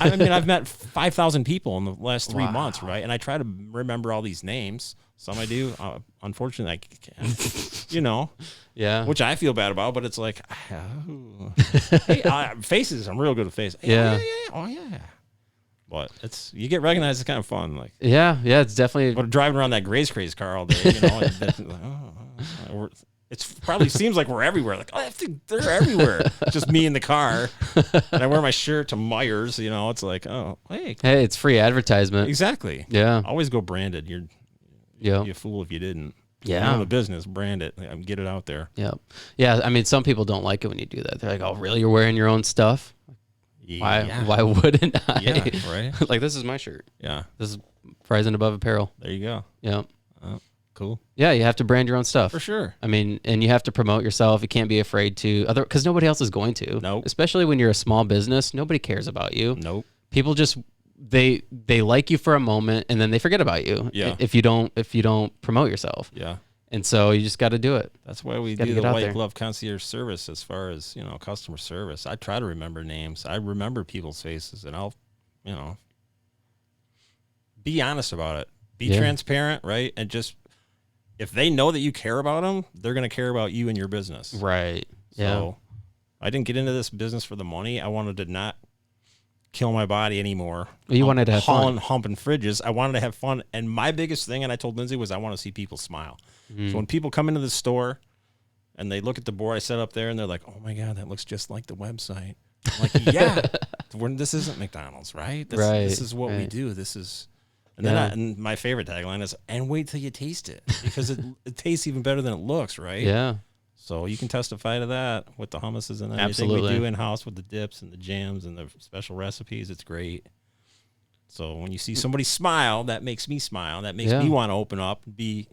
I mean, I've met 5,000 people in the last 3 months, right? And I try to remember all these names. Some I do. Unfortunately, I can't. Yeah. Which I feel bad about, but it's like, hey, faces. I'm real good at faces. Yeah. Oh yeah. But you get recognized. It's kind of fun. Like yeah, it's definitely. But driving around that Graze Craze car all day, It probably seems like we're everywhere. Like, oh, they're everywhere. Just me in the car. And I wear my shirt to Myers. You know, it's like, oh, hey. Hey, it's free advertisement. Exactly. Yeah. Always go branded. You're a fool if you didn't. Yeah. You know the business, brand it. Get it out there. Yeah. Yeah. I mean, some people don't like it when you do that. They're like, oh, really? You're wearing your own stuff? Yeah. Why wouldn't I? Yeah, right. Like, this is my shirt. Yeah. This is Fries and Above Apparel. There you go. Yeah. Cool. Yeah, you have to brand your own stuff. For sure. I mean, and you have to promote yourself. You can't be afraid to, because nobody else is going to. Nope. Especially when you're a small business, nobody cares about you. Nope. People just they like you for a moment and then they forget about you. Yeah. If you don't promote yourself. Yeah. And so you just got to do it. That's why we do the white glove concierge service as far as, customer service. I try to remember names. I remember people's faces, and I'll, be honest about it. Be transparent, right? And just, if they know that you care about them, they're going to care about you and your business. Right. So I didn't get into this business for the money. I wanted to not kill my body anymore. You wanted to have fun. Humping fridges. I wanted to have fun. And my biggest thing, and I told Lindsay, was I want to see people smile. So when people come into the store and they look at the board I set up there and they're like, oh my God, that looks just like the website. I'm like, yeah, this isn't McDonald's, right? This is what we do. This is, and then and my favorite tagline is, and wait till you taste it, because it tastes even better than it looks, right? Yeah. So you can testify to that with the hummuses and everything Absolutely. we do in-house with the dips and the jams and the special recipes. It's great. So when you see somebody smile, that makes me smile. That makes me want to open up and be,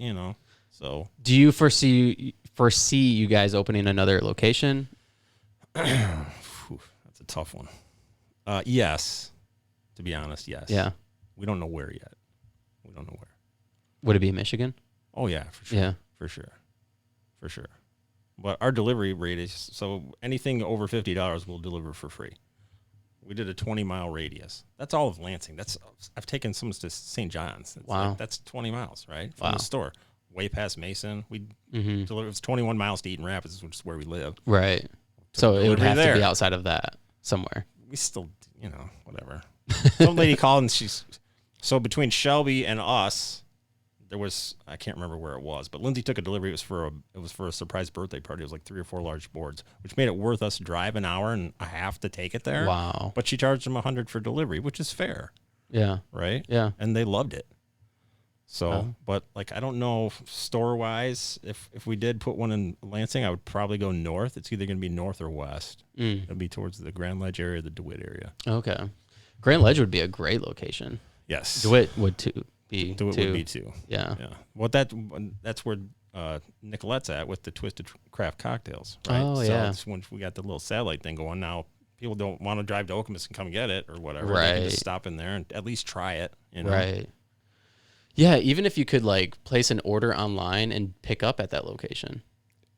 so. Do you foresee you guys opening another location? That's a tough one. Yes. To be honest, yes. Yeah. We don't know where yet. We don't know where. Would it be Michigan? Oh, yeah, for sure. Yeah. For sure. But our delivery rate is, so anything over $50 we'll deliver for free. We did a 20-mile radius. That's all of Lansing. I've taken some to St. John's. Wow. That's 20 miles, right? From the store. Way past Mason. We deliver. It's 21 miles to Eaton Rapids, which is where we live. Right. So it would have to be outside of that somewhere. We still, whatever. Some lady called and so between Shelby and us, there was, I can't remember where it was, but Lindsay took a delivery. It was for a surprise birthday party. It was like 3 or 4 large boards, which made it worth us drive an hour and a half to take it there. Wow. But she charged them $100 for delivery, which is fair. Yeah. Right? Yeah. And they loved it. So, but I don't know store wise, if we did put one in Lansing, I would probably go north. It's either going to be north or west. It'll be towards the Grand Ledge area, the DeWitt area. Okay. Grand Ledge would be a great location. Yes. DeWitt would be too. Yeah. Yeah. Well, that's where Nicolette's at with the Twisted Craft cocktails, right? Oh, so yeah. it's when we got the little satellite thing going now. People don't want to drive to Okemos and come get it or whatever. Right. They can just stop in there and at least try it. Right. Yeah, even if you could place an order online and pick up at that location.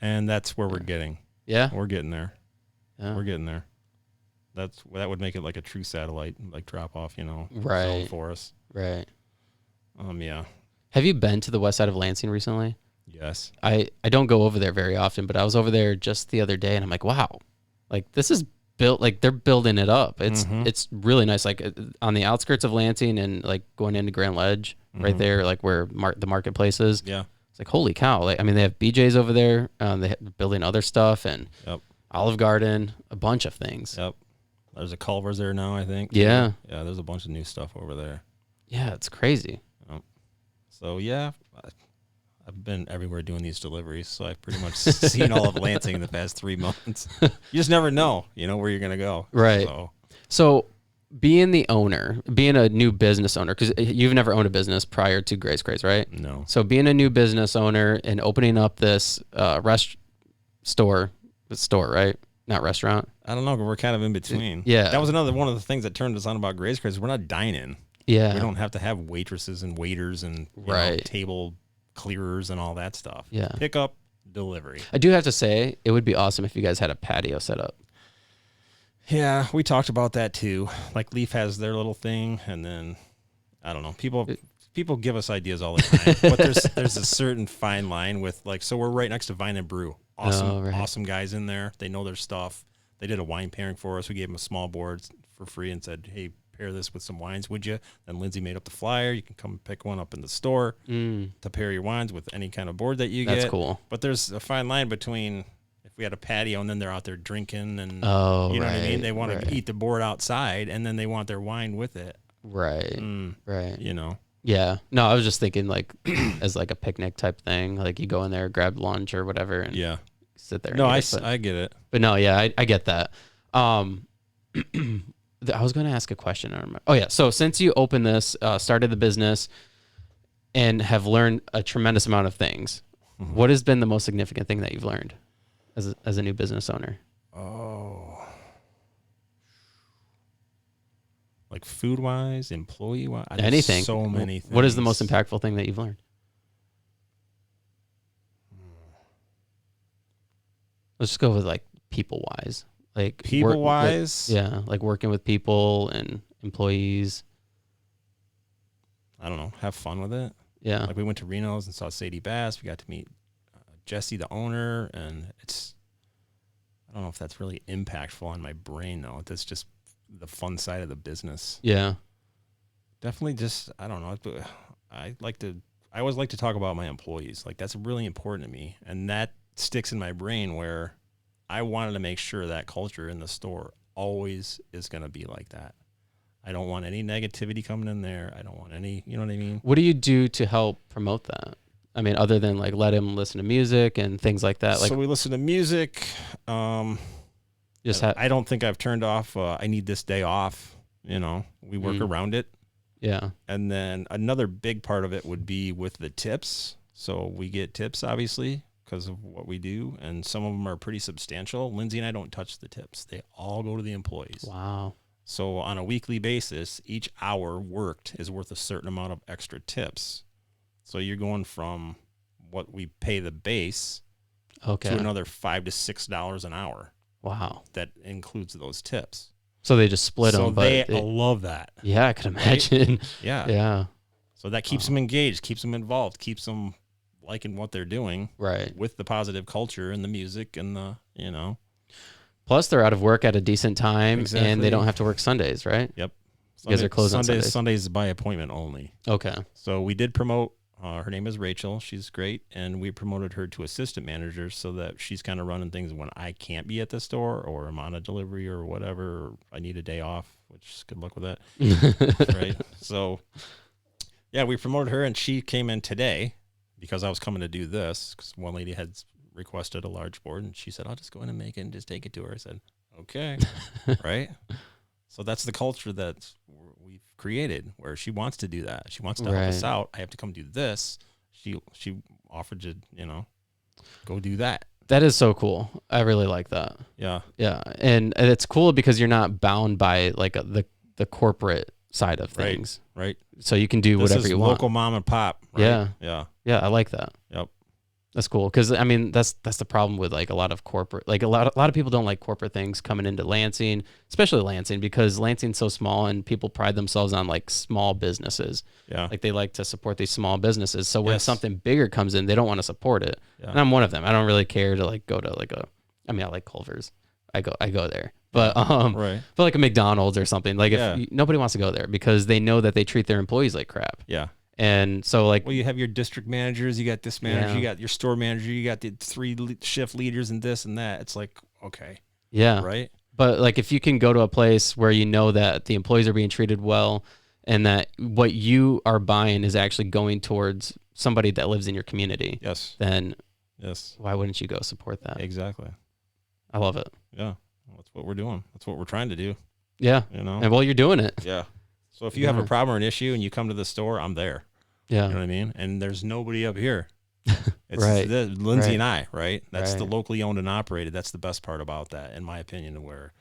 And that's where we're getting. Yeah. We're getting there. Yeah. We're getting there. That would make it like a true satellite, like drop off, right. zone for us. Right. Yeah. Have you been to the west side of Lansing recently? Yes. I don't go over there very often, but I was over there just the other day and I'm like, wow, this is built, they're building it up. It's really nice. On the outskirts of Lansing and going into Grand Ledge right there, where the marketplace is. Yeah. It's holy cow. They have BJ's over there. They're building other stuff and Olive Garden, a bunch of things. Yep. There's a Culver's there now, I think. Yeah. Yeah, there's a bunch of new stuff over there. Yeah, it's crazy. So, yeah, I've been everywhere doing these deliveries, so I've pretty much seen all of Lansing in the past 3 months. You just never know, where you're going to go. Right. So being a new business owner, because you've never owned a business prior to Graze Craze, right? No. So being a new business owner and opening up this store, right? Not restaurant. I don't know, but we're kind of in between. Yeah. That was one of the things that turned us on about Graze Craze. We're not dining. Yeah. We don't have to have waitresses and waiters and table clearers and all that stuff. Yeah. Pick up, delivery. I do have to say, it would be awesome if you guys had a patio set up. Yeah, we talked about that too. Leaf has their little thing, and then I don't know. People give us ideas all the time, but there's a certain fine line with so we're right next to Vine and Brew. Awesome guys in there. They know their stuff. They did a wine pairing for us. We gave them a small board for free and said, hey, pair this with some wines, would you? Then Lindsay made up the flyer. You can come pick one up in the store to pair your wines with any kind of board that you get. That's cool. But there's a fine line between if we had a patio and then they're out there drinking and, you know what I mean? They want to eat the board outside and then they want their wine with it. Right. Right. You know? Yeah. No, I was just thinking like as like a picnic type thing. Like you go in there, grab lunch or whatever and sit there. No, I get it. But no, yeah, I get that. I was going to ask a question. I remember. Oh yeah. So since you opened this, started the business and have learned a tremendous amount of things, what has been the most significant thing that you've learned as a new business owner? Oh, like food wise, employee wise, anything. So many things. What is the most impactful thing that you've learned? Let's just go with like people wise. Like people wise, like working with people and employees. I don't know. Have fun with it. Yeah. Like we went to Reno's and saw Sadie Bass. We got to meet Jesse, the owner, and I don't know if that's really impactful on my brain though. That's just the fun side of the business. Yeah. Definitely just, I don't know. I always like to talk about my employees. Like that's really important to me. And that sticks in my brain where I wanted to make sure that culture in the store always is going to be like that. I don't want any negativity coming in there. I don't want any, you know what I mean? What do you do to help promote that? I mean, other than like let him listen to music and things like that. Like, so we listen to music. I don't think I've turned off. I need this day off. You know, we work around it. Yeah. And then another big part of it would be with the tips. So we get tips, obviously, because of what we do. And some of them are pretty substantial. Lindsay and I don't touch the tips. They all go to the employees. Wow. So on a weekly basis, each hour worked is worth a certain amount of extra tips. So you're going from what we pay the base to another $5 to $6 an hour. Wow. That includes those tips. So they just split them. So they love that. Yeah, I can imagine. Right? Yeah. Yeah. So that keeps them engaged, keeps them involved, keeps them liking what they're doing. Right. With the positive culture and the music and the, you know. Plus they're out of work at a decent time and they don't have to work Sundays, right? Yep. You guys are closed on Sundays. Sundays by appointment only. Okay. So we did promote. Her name is Rachel. She's great. And we promoted her to assistant manager so that she's kind of running things when I can't be at the store or I'm on a delivery or whatever, or I need a day off, which good luck with that. Right. So, yeah, we promoted her and she came in today because I was coming to do this because one lady had requested a large board and she said, I'll just go in and make it and just take it to her. I said, okay. Right. So that's the culture that we've created where she wants to do that. She wants to help us out. I have to come do this. She offered to, you know, go do that. That is so cool. I really like that. Yeah. Yeah. And it's cool because you're not bound by like the corporate side of things. Right. So you can do whatever you want. Local mom and pop. Right? Yeah. Yeah. Yeah. I like that. Yep. That's cool. Cause I mean, that's the problem with like a lot of corporate, like a lot of people don't like corporate things coming into Lansing, especially Lansing, because Lansing's so small and people pride themselves on like small businesses. Yeah. Like they like to support these small businesses. So when something bigger comes in, they don't want to support it. Yeah. And I'm one of them. I don't really care to like go to like I like Culver's. I go there. But but like a McDonald's or something. Like if nobody wants to go there because they know that they treat their employees like crap. Yeah. And so like, well, you have your district managers, you got this manager, you got your store manager, you got the 3 shift leaders and this and that. It's like, okay. Yeah. Right. But like, if you can go to a place where you know that the employees are being treated well and that what you are buying is actually going towards somebody that lives in your community. Yes. Then why wouldn't you go support that? Exactly. I love it. Yeah. That's what we're doing. That's what we're trying to do. Yeah. You know, and while you're doing it. Yeah. So if you have a problem or an issue and you come to the store, I'm there. Yeah. You know what I mean? And there's nobody up here. It's Lindsay and I, right? That's the locally owned and operated. That's the best part about that, in my opinion, where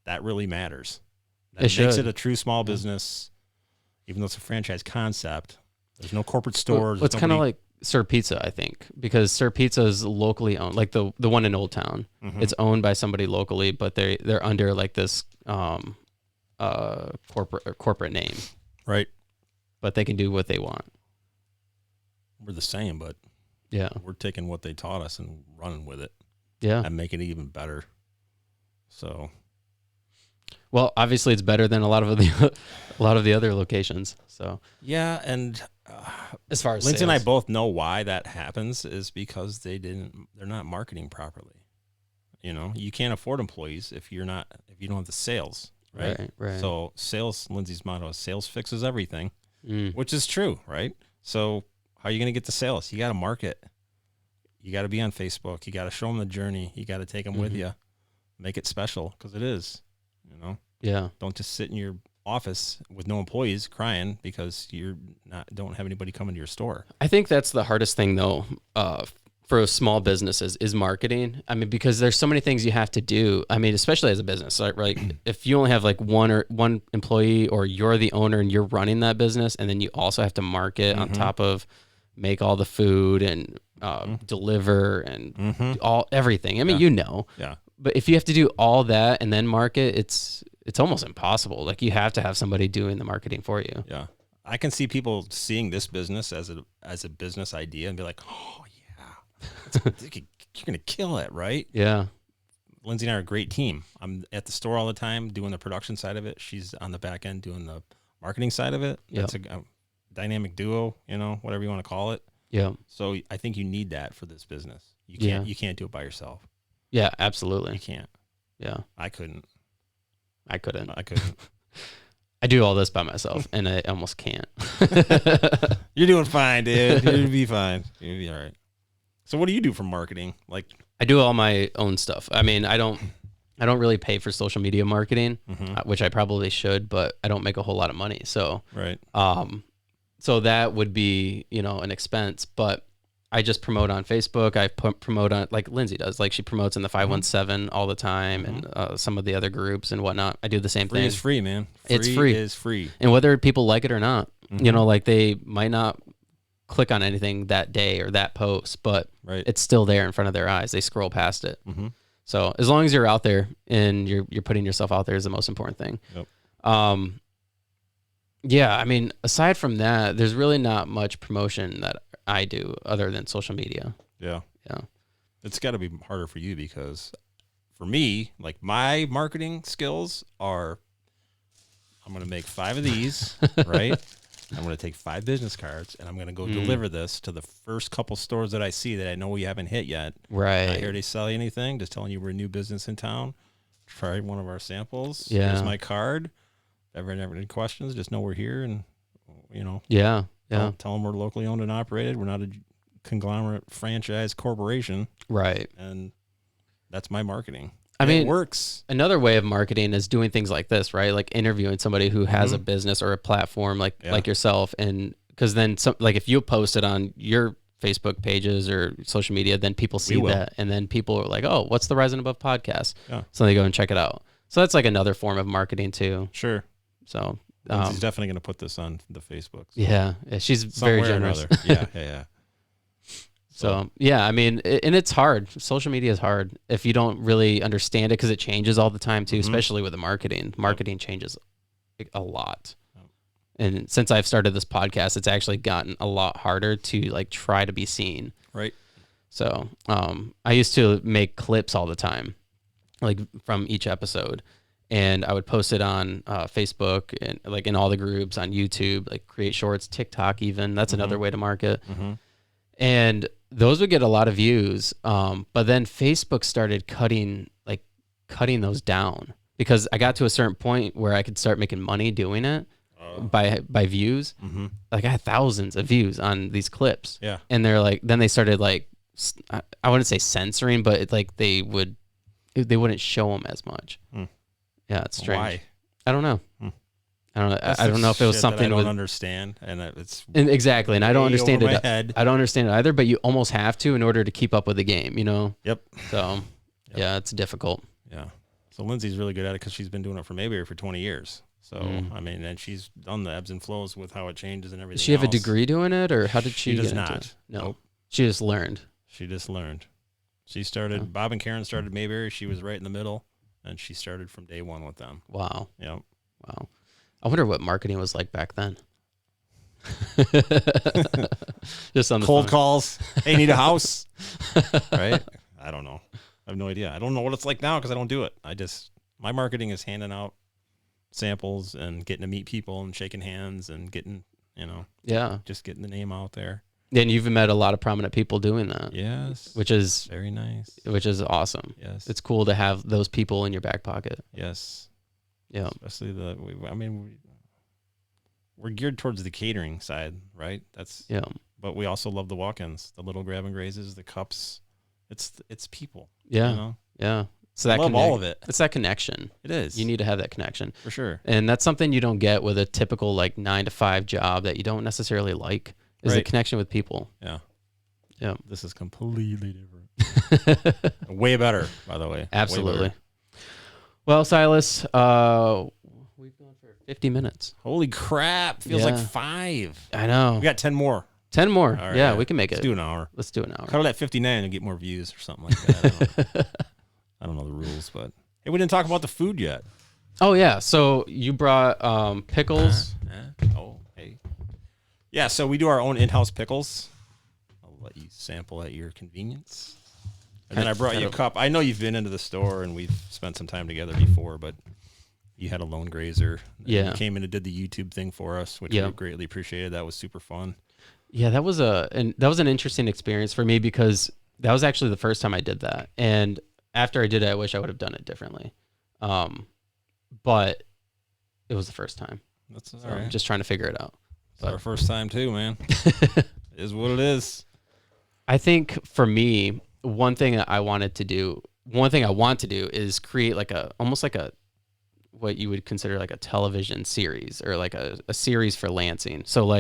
that really matters. That makes it a true small business, even though it's a franchise concept. There's no corporate stores. Well, it's kind of like Sir Pizza, I think, because Sir Pizza is locally owned, like the one in Old Town. Mm-hmm. It's owned by somebody locally, but they're under like this corporate name, right? But they can do what they want. We're the same, but we're taking what they taught us and running with it, and making it even better. So, Well, obviously it's better than a lot of the a lot of the other locations. So yeah, and as far as Lindsay and I sales. both know why that happens is because they're not marketing properly. You know, you can't afford employees if you don't have the sales, right? Right. So sales, Lindsay's motto is sales fixes everything, Mm. which is true, right? So how are you going to get the sales? You got to market. You got to be on Facebook. You got to show them the journey. You got to take them with you. Make it special because it is, you know. Yeah. Don't just sit in your office with no employees crying because don't have anybody come into your store. I think that's the hardest thing though, for small businesses is marketing. I mean, because there's so many things you have to do. I mean, especially as a business, right? If you only have like one employee or you're the owner and you're running that business, and then you also have to market on top of make all the food and deliver and everything. I mean, Yeah. But if you have to do all that and then market, it's almost impossible. Like you have to have somebody doing the marketing for you. Yeah. I can see people seeing this business as a business idea and be like, oh yeah, you're going to kill it, right? Yeah. Lindsay and I are a great team. I'm at the store all the time doing the production side of it. She's on the back end doing the marketing side of it. Yep. That's a dynamic duo, whatever you want to call it. Yeah. So I think you need that for this business. You can't do it by yourself. Yeah, absolutely. You can't. Yeah. I couldn't. I couldn't. I do all this by myself and I almost can't. You're doing fine, dude. You'll be fine. You'll be all right. So what do you do for marketing? Like I do all my own stuff. I mean, I don't really pay for social media marketing, which I probably should, but I don't make a whole lot of money. So, right. So that would be, an expense, but I just promote on Facebook. I promote on like Lindsay does. Like she promotes in the 517 all the time and some of the other groups and whatnot. I do the same thing. Free is free, man. It's free. Is free. And whether people like it or not, like they might not click on anything that day or that post, but it's still there in front of their eyes. They scroll past it. So as long as you're out there and you're putting yourself out there is the most important thing. Yep. Yeah, I mean, aside from that, there's really not much promotion that I do other than social media. Yeah. Yeah. It's got to be harder for you because for me, like my marketing skills are, I'm going to make 5 of these, right? I'm going to take 5 business cards and I'm going to go deliver this to the first couple stores that I see that I know we haven't hit yet. Right. Not here to sell you anything, just telling you we're a new business in town. Try one of our samples. Yeah. Here's my card. Ever any questions, just know we're here and, Yeah. Tell them we're locally owned and operated. We're not a conglomerate franchise corporation. Right. And that's my marketing. I mean, it works. Another way of marketing is doing things like this, right? Like interviewing somebody who has a business or a platform like yourself. And because then like if you post it on your Facebook pages or social media, then people see that. And then people are like, oh, what's the Rise and Above podcast? Yeah. So they go and check it out. So that's like another form of marketing too. Sure. So Lindsay's definitely going to put this on the Facebook. So. Yeah. She's very generous. Yeah. So yeah, I mean, and it's hard. Social media is hard if you don't really understand it because it changes all the time too, especially with the marketing. Marketing changes a lot. And since I've started this podcast, it's actually gotten a lot harder to like try to be seen. Right. So I used to make clips all the time, like from each episode. And I would post it on Facebook and like in all the groups on YouTube, like create shorts, TikTok even. That's another way to market. And those would get a lot of views. But then Facebook started cutting those down because I got to a certain point where I could start making money doing it by views. Like I had thousands of views on these clips. Yeah. And they're like, then they started like, I wouldn't say censoring, but it's like they wouldn't show them as much. Yeah, it's strange. Why? I don't know. I don't know if it was something I don't understand, and exactly, and I don't understand it. Head. I don't understand it either. But you almost have to in order to keep up with the game, Yep. So, yeah, it's difficult. Yeah. So Lindsay's really good at it because she's been doing it for Mayberry for 20 years. So I mean, and she's done the ebbs and flows with how it changes and everything. Does she have a degree doing it, or how did she? She does get not. Into it? No, Nope. She just learned. She started. Bob and Karen started Mayberry. She was right in the middle. And she started from day one with them. Wow. Yep. Wow. I wonder what marketing was like back then. Just on the cold phone. calls. Hey, need a house? Right? I don't know. I have no idea. I don't know what it's like now because I don't do it. My marketing is handing out samples and getting to meet people and shaking hands and getting, just getting the name out there. And you've met a lot of prominent people doing that. Yes. Which is very nice. Which is awesome. Yes. It's cool to have those people in your back pocket. Yes. Yeah. Especially we're geared towards the catering side, right? But we also love the walk-ins, the little grab and grazes, the cups. It's people. Yeah. Yeah. So that love all of it. It's that connection. It is. You need to have that connection. For sure. And that's something you don't get with a typical 9-to-5 job that you don't necessarily like, is a connection with people. Yeah. Yeah. This is completely different. Way better, by the way. Absolutely. Well, Silas, we've gone for 50 minutes. Holy crap. Feels like 5. I know. We got 10 more. 10 more. Right, yeah, we can make Let's it. do an hour. Let's do an hour. Cut it at 59 and get more views or something like that. I don't know the rules, but hey, we didn't talk about the food yet. Oh yeah, so you brought pickles. Hey. Yeah, so we do our own in-house pickles. I'll let you sample at your convenience. And then I brought you a cup. I know you've been into the store and we've spent some time together before, but you had a lone grazer. Yeah. You came in and did the YouTube thing for us, which we greatly appreciated. That was super fun. Yeah, that was an interesting experience for me because that was actually the first time I did that. And after I did it, I wish I would have done it differently. But it was the first time. That's all so right. I'm just trying to figure it out. It's our first time too, man. It is what it is. I think for me, one thing I want to do is create almost like what you would consider like a television series or like a series for Lansing. So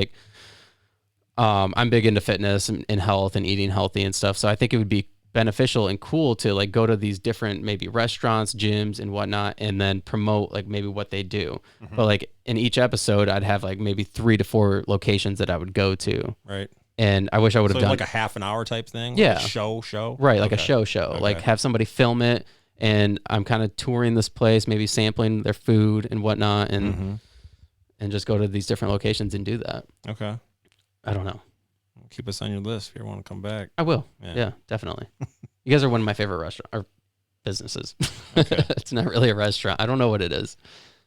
I'm big into fitness and health and eating healthy and stuff. So I think it would be beneficial and cool to go to these different maybe restaurants, gyms and whatnot, and then promote maybe what they do. Mm-hmm. But in each episode, I'd have maybe 3 to 4 locations that I would go to. Right. And I wish I would have done like a half an hour type thing. Yeah. Like a show. Right. Like a show. Okay. Have somebody film it, and I'm kind of touring this place, maybe sampling their food and whatnot, and just go to these different locations and do that. Okay. I don't know. Keep us on your list if you ever want to come back. I will. Yeah, definitely. You guys are one of my favorite restaurant or businesses. Okay. It's not really a restaurant. I don't know what it is.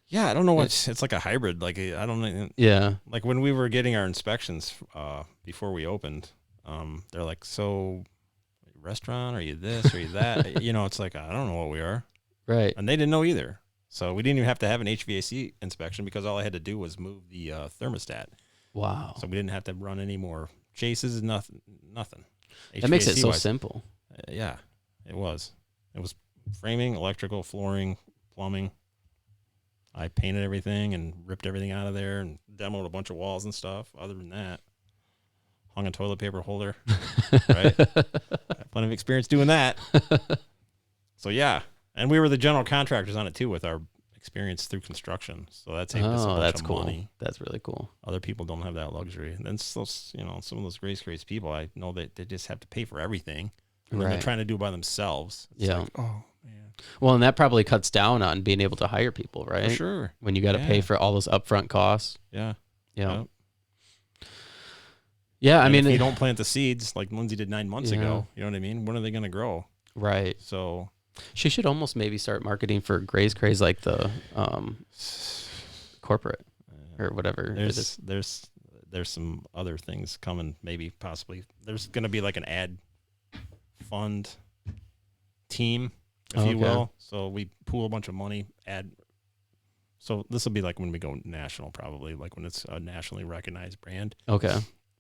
Yeah, I don't know what it's like a hybrid. I don't know. Yeah. Like when we were getting our inspections before we opened, they're like, "So, restaurant? Are you this? Are you that?" It's like I don't know what we are. Right. And they didn't know either. So we didn't even have to have an HVAC inspection because all I had to do was move the thermostat. Wow. So we didn't have to run any more chases. Nothing. That makes it so simple. Yeah, it was. It was framing, electrical, flooring, plumbing. I painted everything and ripped everything out of there and demoed a bunch of walls and stuff. Other than that, hung a toilet paper holder. Right? Got plenty of experience doing that. So yeah, and we were the general contractors on it too with our experience through construction. So that saved us a bunch of money. That's really cool. Other people don't have that luxury. And then some of those Graze Craze people, I know that they just have to pay for everything. And then they're trying to do it by themselves. It's like, oh, man. Well, and that probably cuts down on being able to hire people, right? For sure. When you got to pay for all those upfront costs. Yeah. Yeah. Yeah, I mean, if you don't plant the seeds like Lindsay did 9 months ago, you know what I mean? When are they going to grow? Right. So she should almost maybe start marketing for Graze Craze like the corporate or whatever. There's some other things coming, maybe possibly. There's going to be like an ad fund team, if you will. So we pool a bunch of money, so this will be like when we go national, probably like when it's a nationally recognized brand. Okay.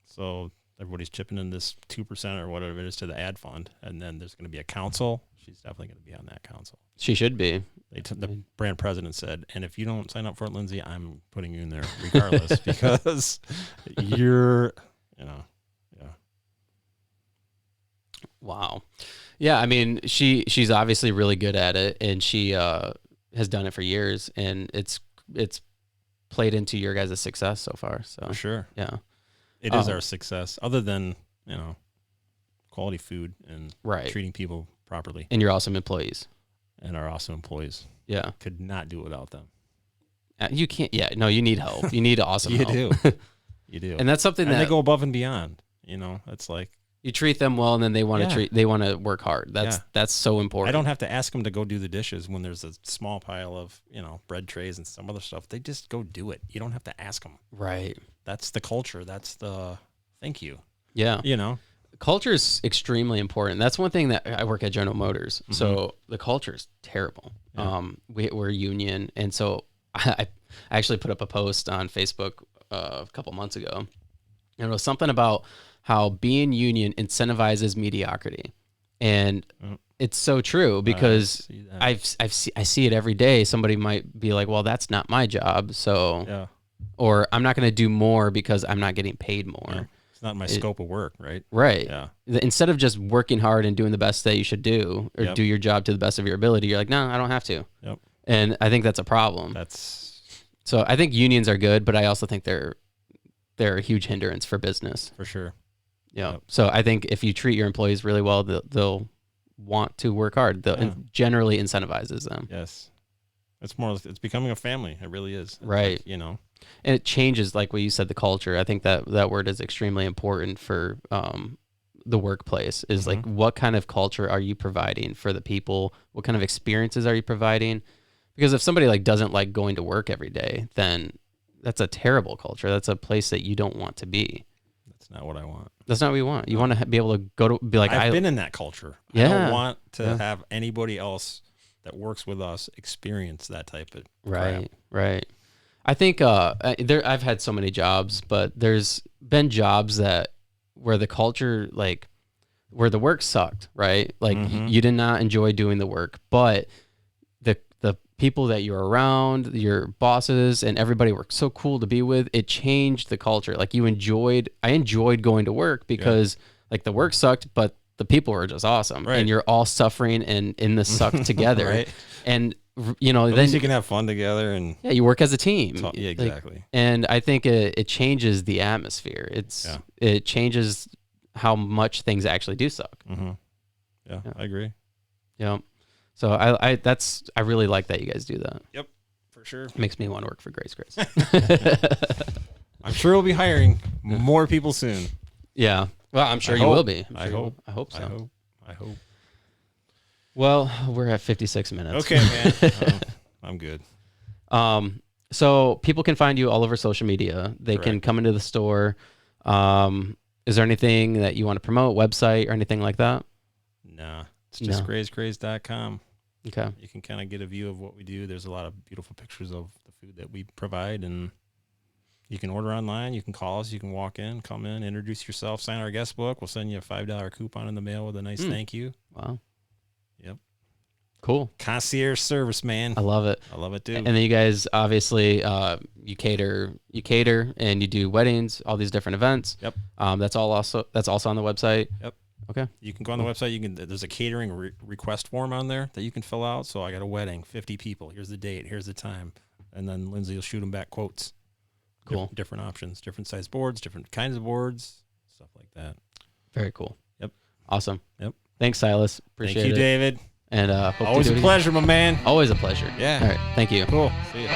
So everybody's chipping in this 2% or whatever it is to the ad fund, and then there's going to be a council. She's definitely going to be on that council. She should be. The brand president said, and if you don't sign up for it, Lindsay, I'm putting you in there regardless because you're, yeah. Wow. Yeah, I mean, she's obviously really good at it, and she has done it for years, and it's played into your guys' success so far. So for sure. Yeah. It is our success, other than, quality food and treating people properly. And your awesome employees. And our awesome employees. Yeah. Could not do it without them. You can't. Yeah. No, you need help. You need awesome help. You do. And that's something they go above and beyond. It's like You treat them well, and then they want to they want to work hard. That's so important. I don't have to ask them to go do the dishes when there's a small pile of, bread trays and some other stuff. They just go do it. You don't have to ask them. Right. That's the culture. That's the thank you. Yeah. Culture is extremely important. That's one thing that I work at General Motors. Mm-hmm. So the culture is terrible. Yeah. We're a union. And so I actually put up a post on Facebook a couple months ago. And it was something about how being union incentivizes mediocrity. And it's so true because I see it every day. Somebody might be like, well, that's not my job. So, or I'm not going to do more because I'm not getting paid more. Yeah. It's not my scope of work, right? Right. Yeah. Instead of just working hard and doing the best that you should do or do your job to the best of your ability, you're like, no, I don't have to. Yep. And I think that's a problem. So I think unions are good, but I also think they're a huge hindrance for business. For sure. Yeah. Yep. So I think if you treat your employees really well, they'll want to work hard. Generally incentivizes them. Yes. It's becoming a family. It really is. Right. And it changes, like what you said, the culture. I think that word is extremely important for the workplace is like, what kind of culture are you providing for the people? What kind of experiences are you providing? Because if somebody doesn't like going to work every day, then that's a terrible culture. That's a place that you don't want to be. That's not what I want. That's not what you want. You want to be able to be like, I've been in that culture. Yeah. I don't want to have anybody else that works with us experience that type of crap. Right. I think I've had so many jobs, but there's been jobs where the culture, where the work sucked, right? You did not enjoy doing the work, but the people that you're around, your bosses and everybody were so cool to be with. It changed the culture. I enjoyed going to work because the work sucked, but the people were just awesome. Right. And you're all suffering and in the suck together. Right. And at least you can have fun together and you work as a team. Yeah, exactly. And I think it changes the atmosphere. It changes how much things actually do suck. Mm-hmm. Yeah, I agree. Yeah. So I really like that you guys do that. Yep, for sure. It makes me want to work for Graze Craze. I'm sure we'll be hiring more people soon. Yeah. Well, I'm sure you will be. I hope so. I hope. Well, we're at 56 minutes. Okay, man. I'm good. So people can find you all over social media. They can come into the store. Is there anything that you want to promote, website or anything like that? Nah, it's just grazecraze.com. Okay. You can kind of get a view of what we do. There's a lot of beautiful pictures of the food that we provide, and you can order online. You can call us. You can walk in, come in, introduce yourself, sign our guest book. We'll send you a $5 coupon in the mail with a nice thank you. Wow. Yep. Cool. Concierge service, man. I love it. I love it too. And then you guys obviously you cater and you do weddings, all these different events. Yep. That's also on the website. Yep. Okay. You can go on the website. There's a catering request form on there that you can fill out. So I got a wedding, 50 people. Here's the date. Here's the time. And then Lindsay will shoot them back quotes. Cool. Different options, different size boards, different kinds of boards, stuff like that. Very cool. Yep. Awesome. Yep. Thanks, Silas. Appreciate it. Thank you, David. And hope always to do a pleasure, my man. Always a pleasure. Yeah. All right. Thank you. Cool. See you.